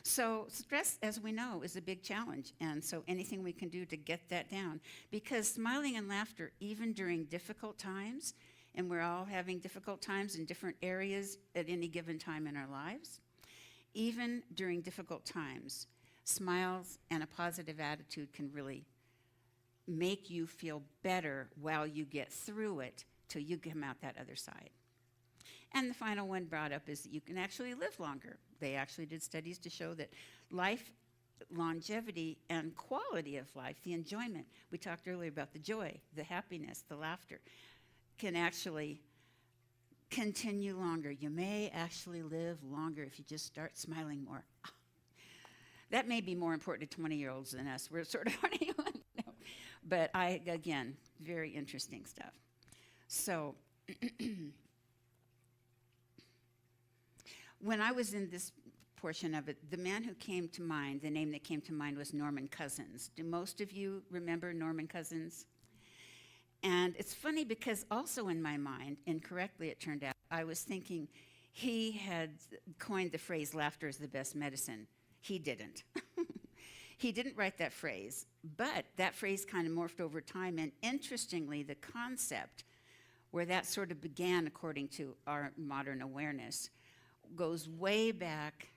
So stress, as we know, is a big challenge. And so anything we can do to get that down. Because smiling and laughter, even during difficult times, and we're all having difficult times in different areas at any given time in our lives, even during difficult times, smiles and a positive attitude can really make you feel better while you get through it till you come out that other side. And the final one brought up is that you can actually live longer. They actually did studies to show that life longevity and quality of life, the enjoyment, we talked earlier about the joy, the happiness, the laughter, can actually continue longer. You may actually live longer if you just start smiling more. That may be more important to 20-year-olds than us. We're sort of 21. No. But again, very interesting stuff. So when I was in this portion of it, the man who came to mind, the name that came to mind was Norman Cousins. Do most of you remember Norman Cousins? And it's funny because also in my mind, incorrectly it turned out, I was thinking he had coined the phrase, laughter is the best medicine. He didn't. He didn't write that phrase, but that phrase kind of morphed over time. And interestingly, the concept where that sort of began, according to our modern awareness, goes way back,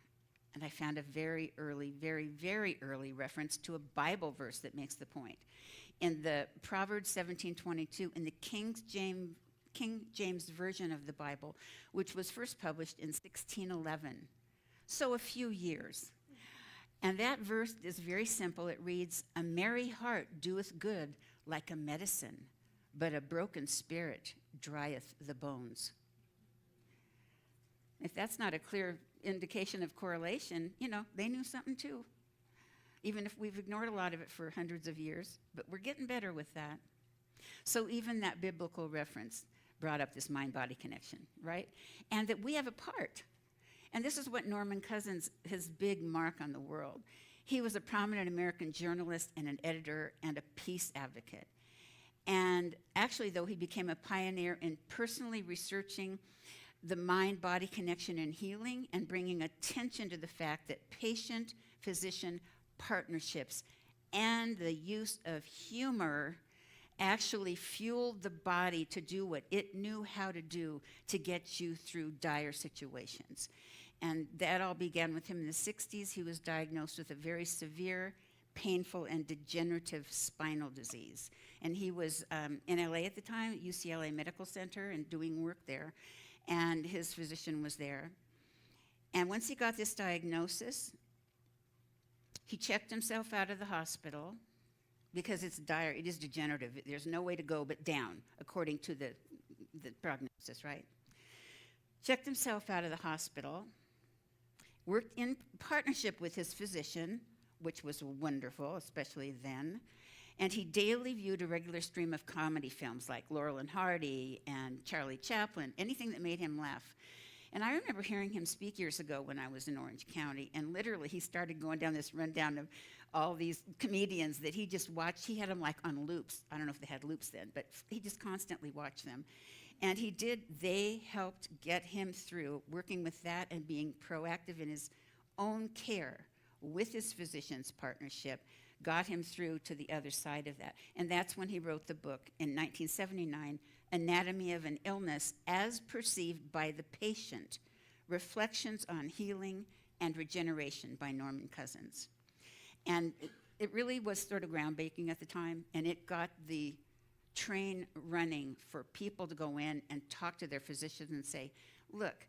and I found a very early, very, very early reference to a Bible verse that makes the point. In the Proverbs 17:22, in the King James Version of the Bible, which was first published in 1611, so a few years. And that verse is very simple. It reads, "A merry heart doeth good like a medicine, but a broken spirit drieth the bones." If that's not a clear indication of correlation, they knew something too. Even if we've ignored a lot of it for hundreds of years, but we're getting better with that. So even that biblical reference brought up this mind-body connection, right? And that we have a part. And this is what Norman Cousins, his big mark on the world. He was a prominent American journalist and an editor and a peace advocate. And actually, though, he became a pioneer in personally researching the mind-body connection and healing and bringing attention to the fact that patient-physician partnerships and the use of humor actually fueled the body to do what it knew how to do to get you through dire situations. And that all began with him in the 60s. He was diagnosed with a very severe, painful, and degenerative spinal disease. And he was in LA at the time, at UCLA Medical Center, and doing work there. And his physician was there. And once he got this diagnosis, he checked himself out of the hospital because it's dire, it is degenerative. There's no way to go but down, according to the prognosis, right? Checked himself out of the hospital, worked in partnership with his physician, which was wonderful, especially then, and he daily viewed a regular stream of comedy films like Laurel and Hardy and Charlie Chaplin, anything that made him laugh. And I remember hearing him speak years ago when I was in Orange County, and literally he started going down this rundown of all these comedians that he just watched. He had them like on loops. I don't know if they had loops then, but he just constantly watched them. And they helped get him through working with that and being proactive in his own care with his physician's partnership, got him through to the other side of that. And that's when he wrote the book in 1979, Anatomy of an Illness as Perceived by the Patient, Reflections on Healing and Regeneration by Norman Cousins. And it really was sort of groundbreaking at the time, and it got the train running for people to go in and talk to their physicians and say, look,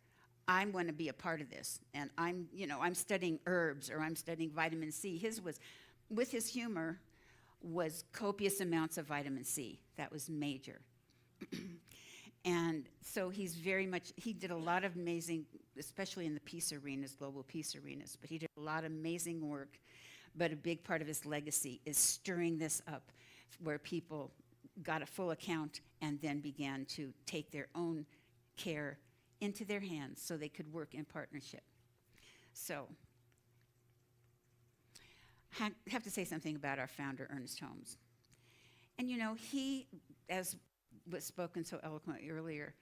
I want to be a part of this, and I'm studying herbs or I'm studying vitamin C. His was, with his humor, was copious amounts of vitamin C. That was major. And so he did a lot of amazing, especially in the peace arenas, global peace arenas, but he did a lot of amazing work. But a big part of his legacy is stirring this up where people got a full account and then began to take their own care into their hands so they could work in partnership. So, I have to say something about our founder, Ernest Holmes. And you know, he, as was spoken so eloquently earlier,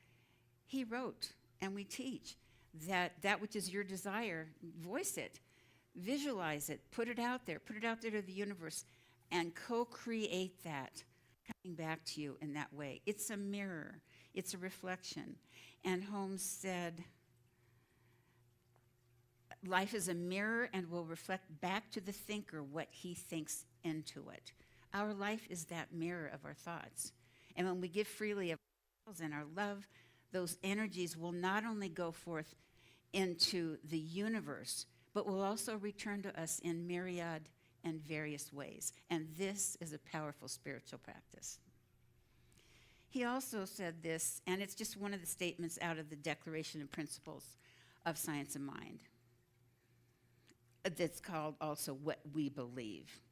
he wrote, and we teach, that which is your desire, voice it, visualize it, put it out there to the universe, and co-create that coming back to you in that way. It's a mirror, it's a reflection. And Holmes said, life is a mirror and will reflect back to the thinker what he thinks into it. Our life is that mirror of our thoughts. And when we give freely of ourselves and our love, those energies will not only go forth into the universe, but will also return to us in myriad and various ways. And this is a powerful spiritual practice. He also said this, and it's just one of the statements out of the Declaration of Principles of Science of Mind. That's called also What We Believe.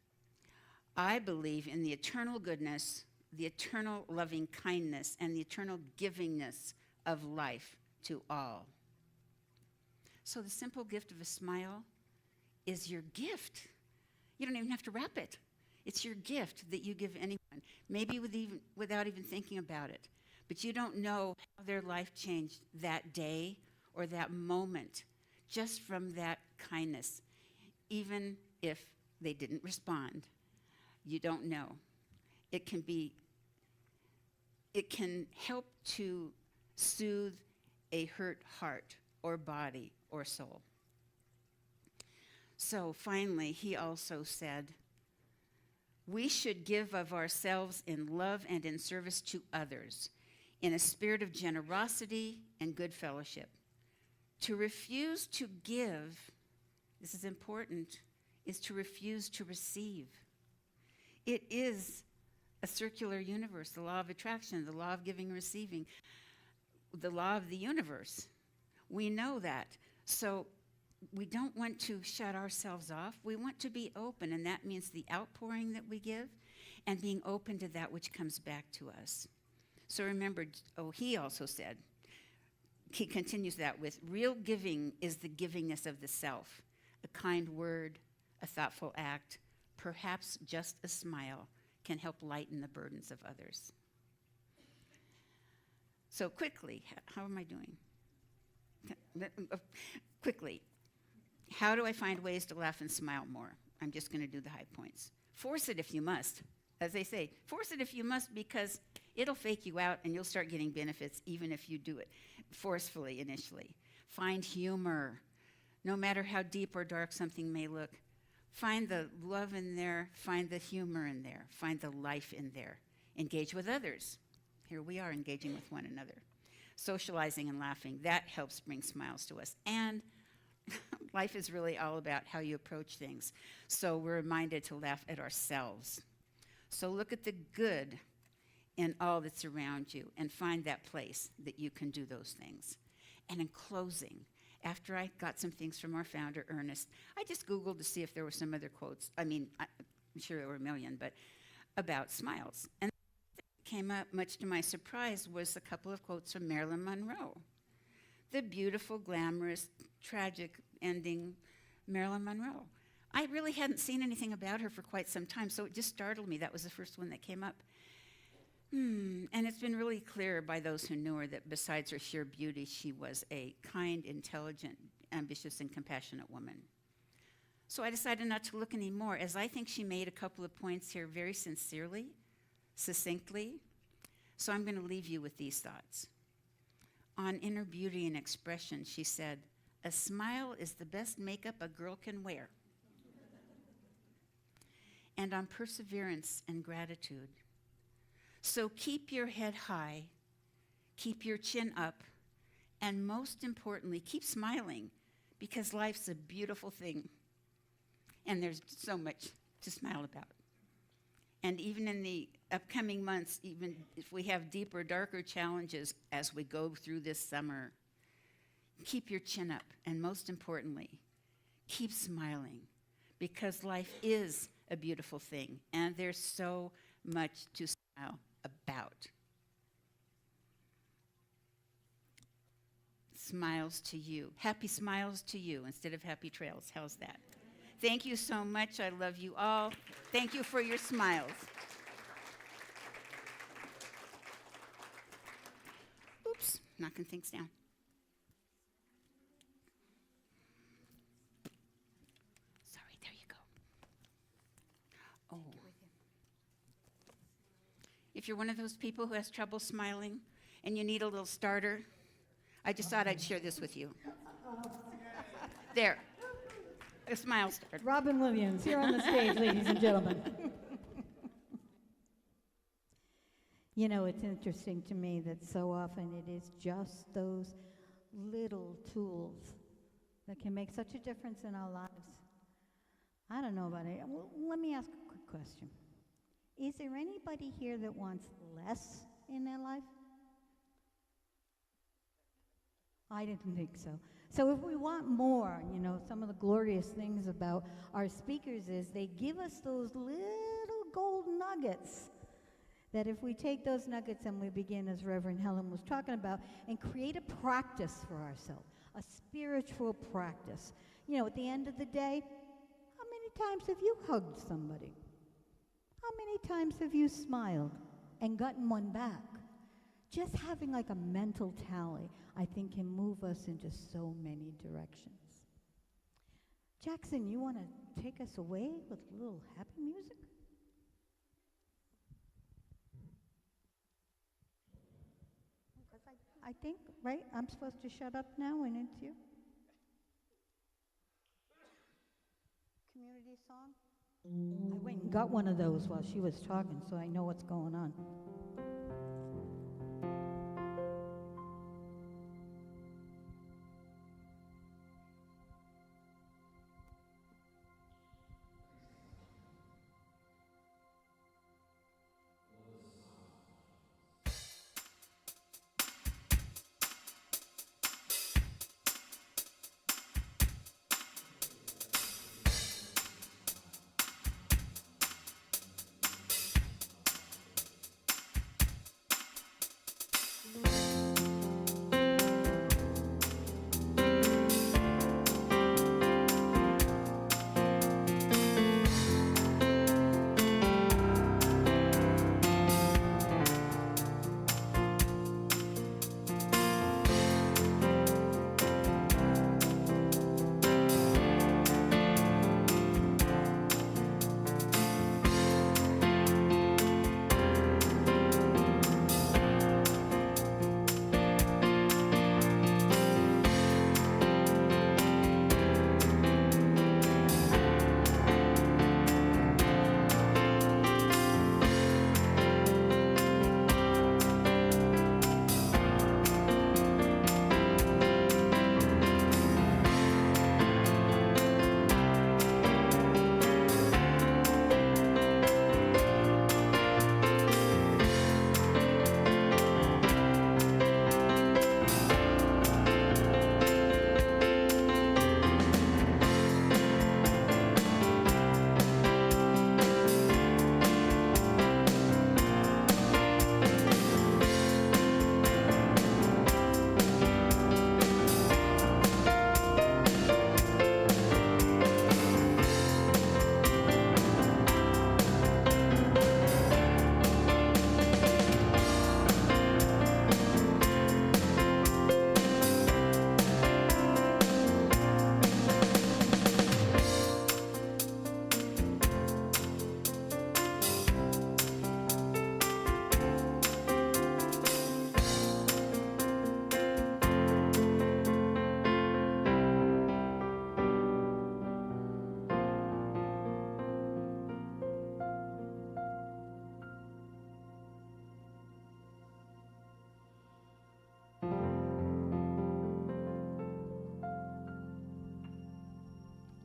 I believe in the eternal goodness, the eternal loving kindness, and the eternal givingness of life to all. So the simple gift of a smile is your gift. You don't even have to wrap it. It's your gift that you give anyone, maybe without even thinking about it. But you don't know how their life changed that day or that moment just from that kindness, even if they didn't respond. You don't know. It can help to soothe a hurt heart or body or soul. So finally, he also said, we should give of ourselves in love and in service to others, in a spirit of generosity and good fellowship. To refuse to give, this is important, is to refuse to receive. It is a circular universe, the law of attraction, the law of giving and receiving, the law of the universe. We know that. So we don't want to shut ourselves off. We want to be open, and that means the outpouring that we give and being open to that which comes back to us. So remember, he also said, he continues that with, real giving is the givingness of the self, a kind word, a thoughtful act, perhaps just a smile can help lighten the burdens of others. So quickly, how am I doing? Quickly, how do I find ways to laugh and smile more? I'm just going to do the high points. Force it if you must. As they say, force it if you must, because it'll fake you out and you'll start getting benefits even if you do it forcefully initially. Find humor. No matter how deep or dark something may look, find the love in there, find the humor in there, find the life in there. Engage with others. Here we are engaging with one another. Socializing and laughing, that helps bring smiles to us. And life is really all about how you approach things. So we're reminded to laugh at ourselves. So look at the good in all that's around you and find that place that you can do those things. And in closing, after I got some things from our founder, Ernest, I just Googled to see if there were some other quotes. I mean, I'm sure there were a million, but about smiles. And came up, much to my surprise, was a couple of quotes from Marilyn Monroe. The beautiful, glamorous, tragic ending Marilyn Monroe. I really hadn't seen anything about her for quite some time, so it just startled me. That was the first one that came up. And it's been really clear by those who knew her that besides her sheer beauty, she was a kind, intelligent, ambitious, and compassionate woman. So I decided not to look anymore, as I think she made a couple of points here very sincerely, succinctly. So I'm going to leave you with these thoughts. On inner beauty and expression, she said, a smile is the best makeup a girl can wear. And on perseverance and gratitude. So keep your head high, keep your chin up, and most importantly, keep smiling, because life's a beautiful thing. And there's so much to smile about. And even in the upcoming months, even if we have deeper, darker challenges as we go through this summer, keep your chin up, and most importantly, keep smiling, because life is a beautiful thing, and there's so much to smile about. about. Smiles to you. Happy smiles to you instead of happy trails. How's that? Thank you so much. I love you all. Thank you for your smiles. Oops, knocking things down. Sorry, there you go. Oh. If you're one of those people who has trouble smiling and you need a little starter, I just thought I'd share this with you. There. A smile starter. Robin Williams, here on the stage, ladies and gentlemen. You know, it's interesting to me that so often it is just those little tools that can make such a difference in our lives. I don't know about it. Well, let me ask a quick question. Is there anybody here that wants less in their life? I didn't think so. So if we want more, you know, some of the glorious things about our speakers is they give us those little gold nuggets that if we take those nuggets and we begin, as Reverend Helen was talking about, and create a practice for ourselves, a spiritual practice. You know, at the end of the day, how many times have you hugged somebody? How many times have you smiled and gotten one back? Just having like a mental tally, I think, can move us into so many directions. Jackson, you want to take us away with a little happy music? Because I think, right, I'm supposed to shut up now and it's you? Community song? I went and got one of those while she was talking, so I know what's going on.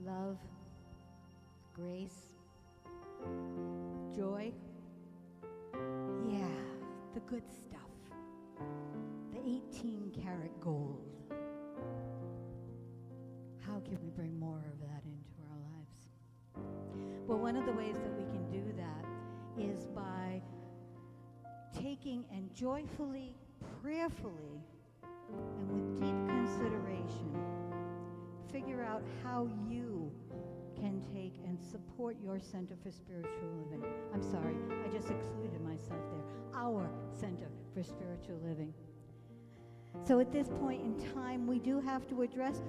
Love, grace, joy. Yeah, the good stuff. The 18-karat gold. How can we bring more of that into our lives? Well, one of the ways that we can do that is by taking and joyfully, prayerfully, and with deep consideration, figure out how you can take and support your Center for Spiritual Living. I'm sorry, I just excluded myself there. Our Center for Spiritual Living. So at this point in time, we do have to address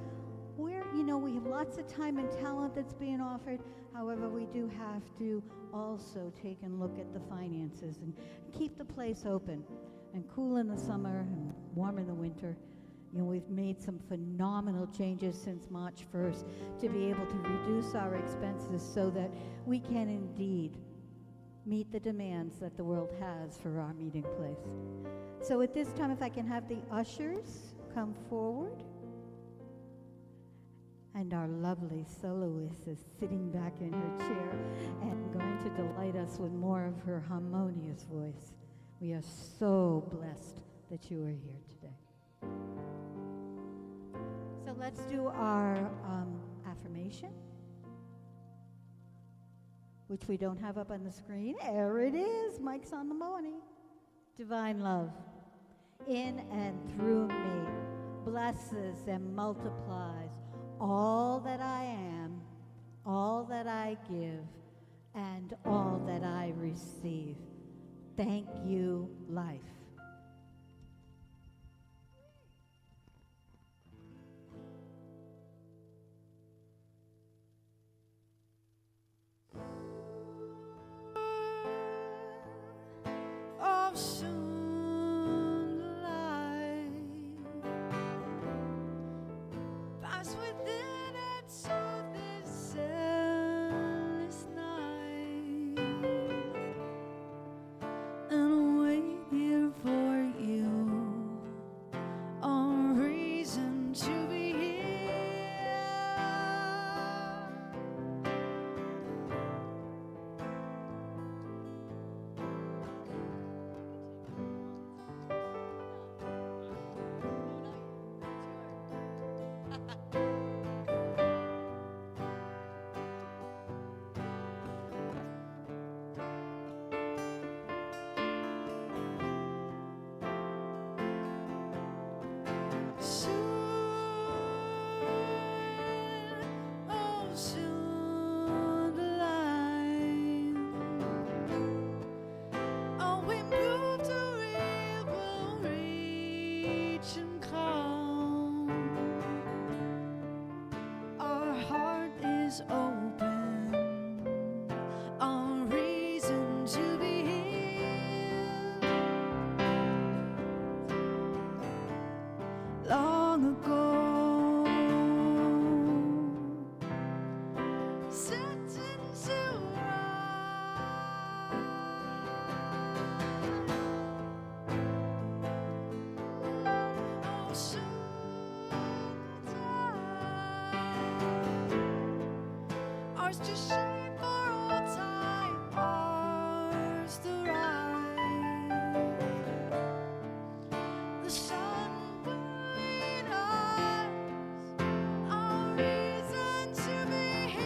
where, we have lots of time and talent that's being offered. However, we do have to also take and look at the finances and keep the place open and cool in the summer and warm in the winter. We've made some phenomenal changes since March 1st to be able to reduce our expenses so that we can indeed meet the demands that the world has for our meeting place. So at this time, if I can have the ushers come forward. And our lovely soloist is sitting back in her chair and going to delight us with more of her harmonious voice. We are so blessed that you are here today. So let's do our affirmation, which we don't have up on the screen. There it is. Mike's on the money. Divine love in and through me blesses and multiplies all that I am, all that I give, and all that I receive. Thank you, life. Of sunlight, pass within and so this endless night, and wait here for you, a reason to be here. Open, a reason to be here. Long ago, set into ours to shine for all time, ours to rise. The sun will lead us, our reason to be here.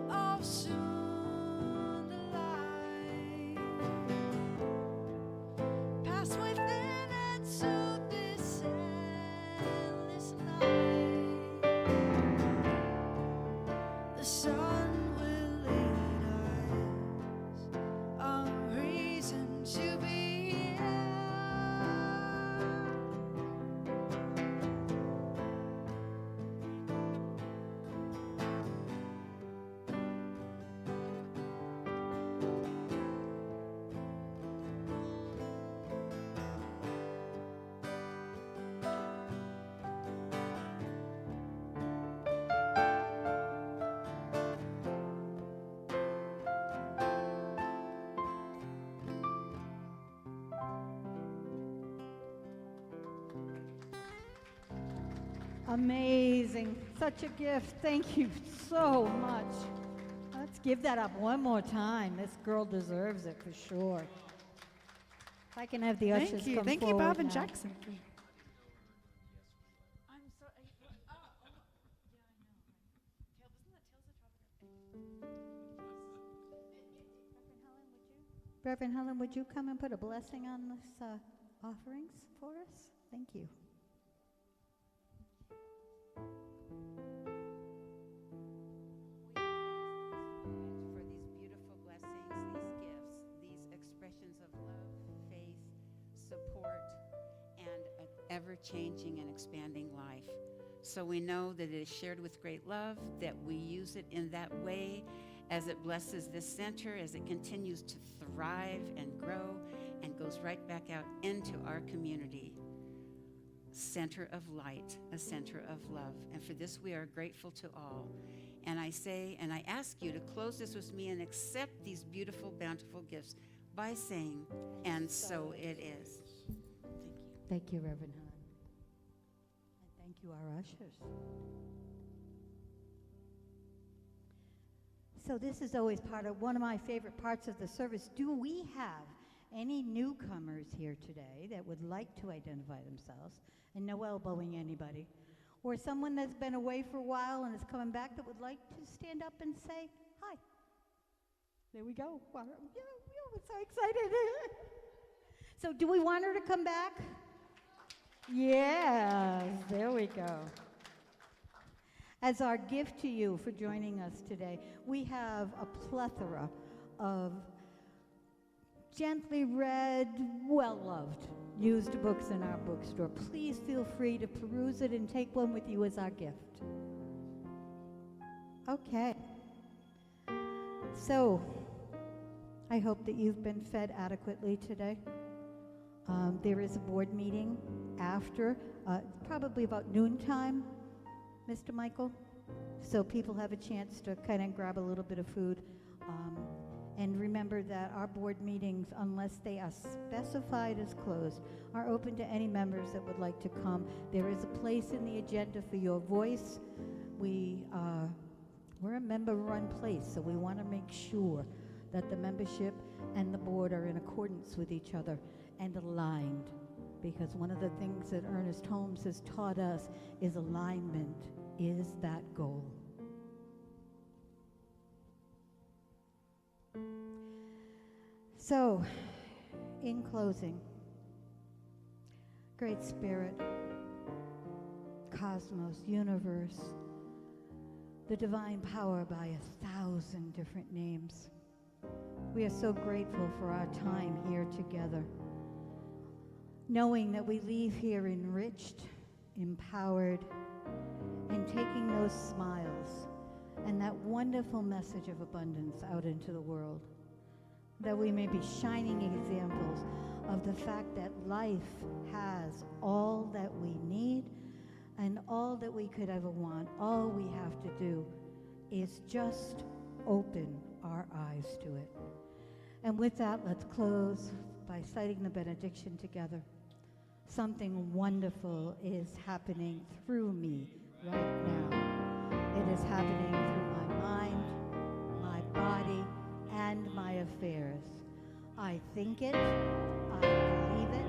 Of sunlight, pass within and to this endless night. The sun will lead us, a reason to be here. Amazing. Such a gift. Thank you so much. Let's give that up one more time. This girl deserves it for sure. If I can have the ushers Thank you. come Thank you, forward Bob and now. Jackson. Reverend Helen, would you come and put a blessing on this offerings for us? Thank you. For these beautiful blessings, these gifts, these expressions of love, faith, support, and an ever-changing and expanding life. So we know that it is shared with great love, that we use it in that way as it blesses this center, as it continues to thrive and grow and goes right back out into our community. Center of light, a center of love. And for this we are grateful to all. And I say, and I ask you to close this with me and accept these beautiful, bountiful gifts by saying, and so it is. Thank you. Thank you, Reverend Helen. And thank you, our ushers. So this is always one of my favorite parts of the service. Do we have any newcomers here today that would like to identify themselves, and no elbowing anybody, or someone that's been away for a while and is coming back that would like to stand up and say hi? There we go. Wow, we're so excited. So do we want her to come back? Yes, there we go. As our gift to you for joining us today, we have a plethora of gently read, well-loved, used books in our bookstore. Please feel free to peruse it and take one with you as our gift. Okay. So, I hope that you've been fed adequately today. There is a board meeting after, probably about noontime, Mr. Michael, so people have a chance to kind of grab a little bit of food. And remember that our board meetings, unless they are specified as closed, are open to any members that would like to come. There is a place in the agenda for your voice. We're a member-run place, so we want to make sure that the membership and the board are in accordance with each other and aligned. Because one of the things that Ernest Holmes has taught us is alignment is that goal. So, in closing, Great Spirit, cosmos, universe, the divine power by 1,000 different names, we are so grateful for our time here together, knowing that we leave here enriched, empowered, and taking those smiles and that wonderful message of abundance out into the world, that we may be shining examples of the fact that life has all that we need and all that we could ever want. All we have to do is just open our eyes to it. And with that, let's close by citing the benediction together. Something wonderful is happening through me right now. It is happening through my mind, my body, and my affairs. I think it, I believe it,